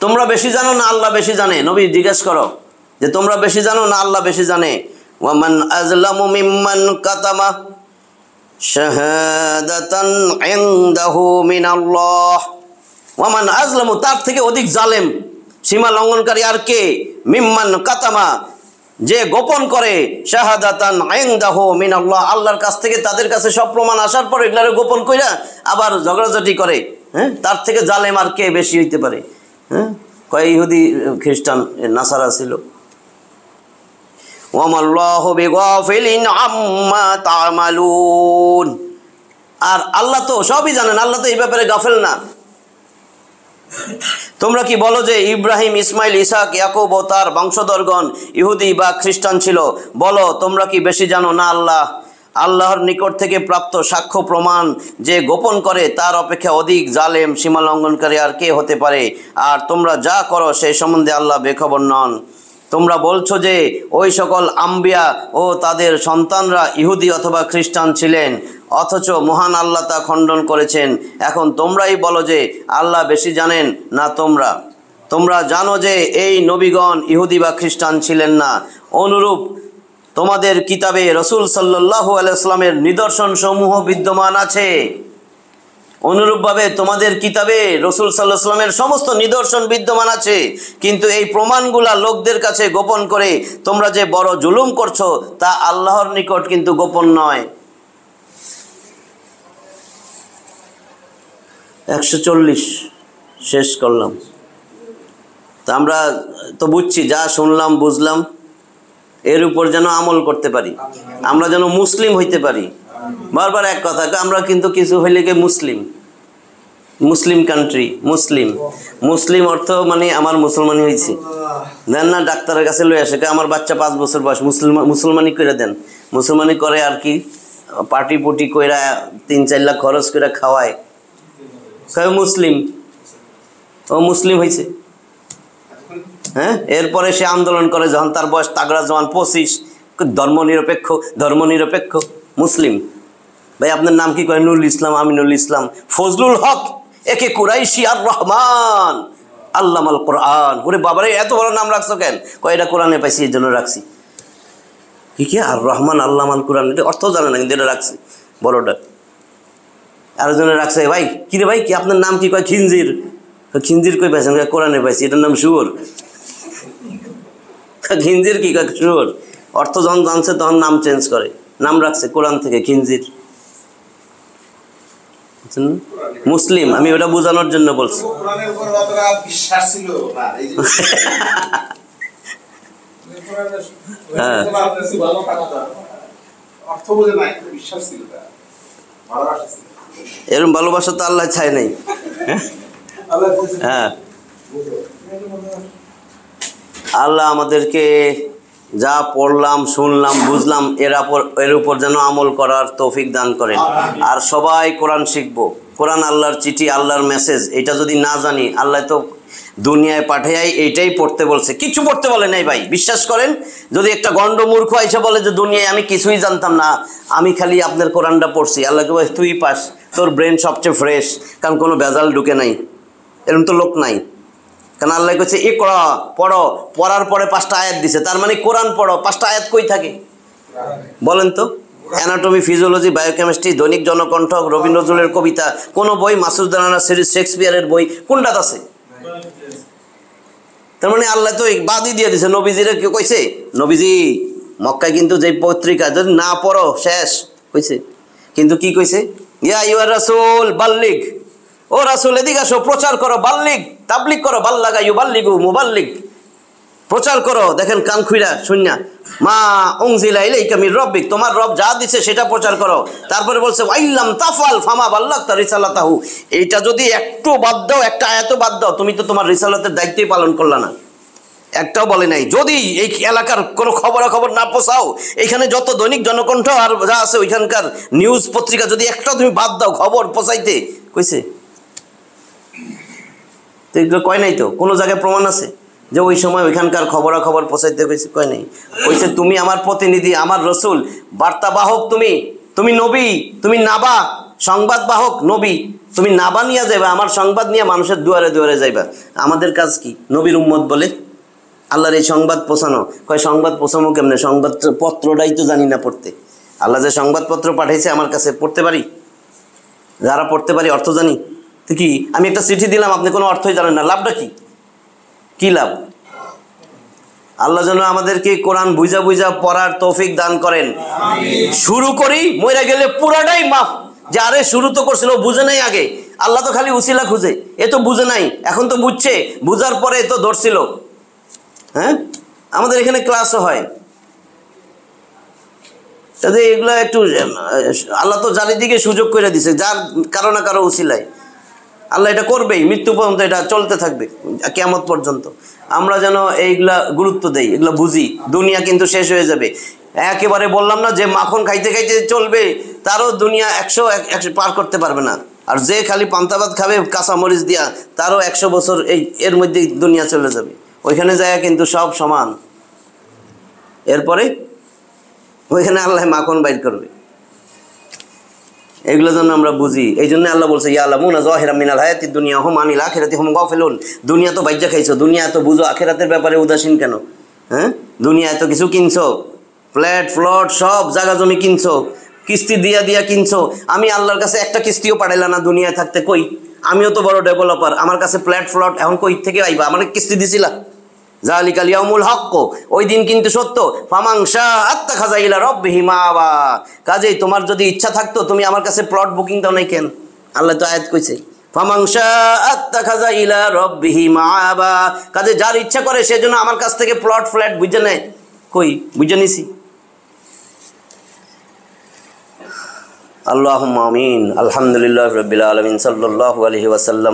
তোমরা বেশি জানো না আল্লাহ বেশি জানে? নবী জিজ্ঞেস করো যে তোমরা বেশি জানো না আল্লাহ বেশি জানে? ওয়া মান আযলামু মিম্মান কাতামা শাহাদাতান ইনদাহু মিনাল্লাহ। ওয়া মান আযলামু, তার থেকে অধিক জালেম, সীমা লঙ্ঘনকারী আর কে? মিম্মান কাতামা, যে গোপন করে, শাহাদাতান ইনদাহু মিনাল্লাহ, আল্লাহর কাছ থেকে তাদের কাছে সব প্রমাণ আসার পর এগুলারে গোপন কইরা আবার ঝগড়াঝাটি করে। তার থেকে জালেম আর কে বেশি হইতে পারে? কয় ইহুদি খ্রিস্টান নাসারা ছিল। ওয়ামাল্লাহু বিগাফিলিন আম্মা তা'মালুন, আর আল্লাহ তো সবই জানেন, আল্লাহ তো এই ব্যাপারে গাফেল না। তোমরা কি বলো যে ইব্রাহিম, ইসমাইল, ইসহাক, ইয়াকুব ও তার বংশধরগণ ইহুদি বা খ্রিস্টান ছিল? বলো তোমরা কি বেশি জানো না আল্লাহ? আল্লাহর নিকট থেকে প্রাপ্ত সাক্ষ্য প্রমাণ যে গোপন করে তার অপেক্ষা অধিক জালেম, সীমা লঙ্ঘনকারী আর কে হতে পারে? আর তোমরা যা করো সেই সম্বন্ধে আল্লাহ বেখবর নন। তোমরা বলছো যে ওই সকল আম্বিয়া ও তাদের সন্তানরা ইহুদি অথবা খ্রিস্টান ছিলেন, অথচ মহান আল্লাহ তা খণ্ডন করেছেন। এখন তোমরাই বলো যে আল্লাহ বেশি জানেন না তোমরা জানো যে এই নবীগণ ইহুদি বা খ্রিস্টান ছিলেন না। অনুরূপ তোমাদের কিতাবে রসুল সাল্লাল্লাহু আলাইহি ওয়াসাল্লামের নিদর্শন সমূহ বিদ্যমান আছে। অনুরূপভাবে তোমাদের কিতাবে রসুল সাল্লাল্লাহু আলাইহি ওয়াসাল্লামের সমস্ত নিদর্শন বিদ্যমান আছে, কিন্তু এই প্রমাণগুলা লোকদের কাছে গোপন করে তোমরা যে বড় জুলুম করছো তা আল্লাহর নিকট কিন্তু গোপন নয়। 140 শেষ করলাম। তা আমরা তো বুঝছি, যা শুনলাম বুঝলাম, এর উপর যেন আমল করতে পারি, আমরা যেন মুসলিম হইতে পারি। বারবার এক কথা, আমরা কিন্তু কিছু হইলে কি মুসলিম কান্ট্রি, মুসলিম অর্থ মানে আমার মুসলমানি হয়েছি, দেন না ডাক্তারের কাছে লই আসে, আমার বাচ্চা 5 বছর বয়স, মুসলমানি করে দেন। মুসলমানি করে আর কি, পার্টি পুটি কইরা 3-4 লাখ খরচ করে খাওয়ায়, মুসলিম, ও মুসলিম হয়েছে। এরপরে সে আন্দোলন করে যখন তার বয়স তাগড়া জওয়ান 25, ধর্মনিরপেক্ষ মুসলিম। ভাই আপনার নাম কি? কয় নুরুল ইসলাম, আমিনুল ইসলাম, ফজলুল হক, একে কুরাইশি আর রহমান আল্লামাল কোরআন। ওরে বাবারে এত বড় নাম রাখছো কেন? কয় এটা কোরআনে পাইছি এই জন্য রাখছি। কি আর রহমান আল্লামাল কোরআন, এটা অর্থ জানে না কিন্তু এটা রাখছি বড়টা। আরেকজনে রাখছে, ভাই কিরে ভাই কি আপনার নাম কি? কয় খিনজির। খিনজির কই পাইছেন? কোরআনে পাইছি, এটার নাম শুয়োর। খিনজির কি? কয় শুয়োর। অর্থ যখন জানছে তখন নাম চেঞ্জ করে, নাম রাখছে কোরআন থেকে খিনজির। মুসলিম, আমি ওটা বোঝানোর জন্য বলছি। এরকম ভালোবাসা তো আল্লাহ চায় নাই। হ্যাঁ, আল্লাহ আমাদেরকে যা পড়লাম, শুনলাম, বুঝলাম এর উপর যেন আমল করার তৌফিক দান করেন। আর সবাই কোরআন শিখবো। কোরআন আল্লাহর চিঠি, আল্লাহর মেসেজ। এটা যদি না জানি, আল্লাহ তো দুনিয়ায় পাঠাই এইটাই পড়তে বলছে, কিছু পড়তে বলে নাই ভাই। বিশ্বাস করেন, যদি একটা গন্ড মূর্খ এসে বলে যে দুনিয়ায় আমি কিছুই জানতাম না, আমি খালি আপনার কোরআনটা পড়ছি, আল্লাহকে বলে তুই পাস, তোর ব্রেন সবচেয়ে ফ্রেশ, কারণ কোনো ভেজাল ঢুকে নাই। এরকম তো লোক নাই। কারণ আল্লাহ কইছে ইকরা, পড়ো, পড়ার পরে 5টা আয়াত দিছে, তার মানে কোরআন পড়ো। 5টা আয়াত কই থাকে বলেন তো? অ্যানাটমি, ফিজিওলজি, বায়োকেমিস্ট্রি, দৈনিক জনকণ্ঠ, রবীন্দ্র নজরুলের কবিতা, কোনো বই, মাসুদ রানার সিরিজ, শেক্সপিয়ারের বই, কোনটাতে আছে? তার মানে আল্লাহ তো বাদই দিয়ে দিছে। নবীজিরে কেউ কইছে? নবীজি মক্কায় কিন্তু যে পত্রিকা যদি না পড়ো শেষ কইছে, কিন্তু কি কইছে? ইয়া ইউর রাসূল বাল্লিগ, ও রাসূল এদিকে আসো, প্রচার করো, বাল্লিগ তাবলিগ করো, বাল্লাগা ইউবাল্লিগু মুবাল্লিগ, প্রচার করো। দেখেন কান খুইরা শুননা, মা উনজিলা ইলাইকা মির রাব্বিক, তোমার রব যা দিছে সেটা প্রচার করো। তারপরে বলছে ওয়াইল্লাম তাফাল ফামা বাল্লাগতা রিসালাতাহু, এইটা যদি একটু বাদ দাও, একটা আয়াতও বাদ দাও, তুমি তো তোমার রিসালাতের দায়িত্বই পালন করলা না। একটাও বলে নাই। যদি এই এলাকার কোনো খবরাখবর না পোষাও, এখানে যত দৈনিক জনকণ্ঠ আর যা আছে ওইখানকার নিউজ পত্রিকা যদি একটাও তুমি বাদ দাও খবর পোষাইতে, কইছে? তো এগুলো কয় নাই তো, কোনো জায়গায় প্রমাণ আছে যে ওই সময় ওইখানকার খবরাখবর পৌঁছাইতে কইছে? কয় নাই। কইছে তুমি আমার প্রতিনিধি, আমার রসুল, বার্তাবাহক, তুমি নবী, তুমি নাবা, সংবাদ বাহক নবী, তুমি নাবা নিয়ে যাইবা, আমার সংবাদ নিয়ে মানুষের দুয়ারে দুয়ারে যাইবা। আমাদের কাজ কি? নবীর উম্মত বলে আল্লাহর এই সংবাদ পৌঁছানো। কয় সংবাদ পৌঁছানো কেমনে? সংবাদ পত্রটাই তো জানি না পড়তে। আল্লাহ যে সংবাদপত্র পাঠাইছে আমার কাছে, পড়তে পারি? যারা পড়তে পারি অর্থ জানি তো কি? আমি একটা চিঠি দিলাম, আপনি কোনো অর্থই জানেন না, লাভটা কি? কি লাভ? আল্লাহ যেন আমাদেরকে কোরআন বুঝা বুঝা পড়ার তৌফিক দান করেন। শুরু করি, মরে গেলে পুরাটাই মাফ। যে আরে শুরু তো করছিল, বুঝে নাই আগে। আল্লাহ তো খালি উসিলা খুঁজে, এ তো বুঝে নাই, এখন তো বুঝছে, বুঝার পরে তো ধরছিল। হ্যাঁ, আমাদের এখানে ক্লাসও হয়। এগুলো একটু আল্লাহ তো চারিদিকে সুযোগ করে দিছে, যার কারো না কারো উসিলায় আল্লাহ এটা করবেই, মৃত্যু পর্যন্ত এটা চলতে থাকবে, কিয়ামত পর্যন্ত। আমরা যেন এইগুলা গুরুত্ব দেই, এগুলো বুঝি। দুনিয়া কিন্তু শেষ হয়ে যাবে। একেবারে বললাম না যে মাখন খাইতে খাইতে চলবে, তারও দুনিয়া 100 পার করতে পারবে না। আর যে খালি পান্তাবাদ খাবে কাঁচা মরিচ দিয়া, তারও 100 বছর এর মধ্যেই দুনিয়া চলে যাবে। ওইখানে যায় কিন্তু সব সমান। এরপরে ওইখানে আল্লাহ মাখন বাইর করবে। এগুলো যেন আমরা বুঝি। এই জন্য আল্লাহ বলছে ইয়ালামুনা যাহিরাম মিনাল হায়াতিদ দুনিয়া হুম আনিল আখিরাতি হুম গাফিলুন। দুনিয়া তো বাইজ্জা খাইছো, দুনিয়া এত বুঝো, আখিরাতের ব্যাপারে উদাসীন কেন? হ্যাঁ, দুনিয়া এত কিছু কিনছো, ফ্ল্যাট ফ্লট সব জায়গা জমি কিনছো, কিস্তি দিয়া দিয়া কিনছো। আমি আল্লাহর কাছে একটা কিস্তিও পাঠাইলা না দুনিয়ায় থাকতে। কই? আমিও তো বড় ডেভেলপার, আমার কাছে ফ্ল্যাট ফ্লট এখন কই থেকে আইবা? আমার কিস্তি দিছিলা? যালিকাল ইয়াউমুল হক, ওই দিন কিন্তু সত্য। ফামান শাআ আত্তাখাযা ইলা রাব্বিহি মাআবা, কাজেই তোমার যদি ইচ্ছা থাকতো তুমি আমার কাছে প্লট বুকিং দাও নাই কেন? আল্লাহ তো আয়াত কইছে ফামান শাআ আত্তাখাযা ইলা রাব্বিহি মাআবা, কাজে যার ইচ্ছা করে সেজন্য আমার কাছ থেকে প্লট ফ্ল্যাট বুঝে নেয়। কই? বুঝে নিছি। আল্লাহুম্মা আমিন। আলহামদুলিল্লাহি রাব্বিল আলামিন। সাল্লাল্লাহু আলাইহি ওয়াসাল্লাম।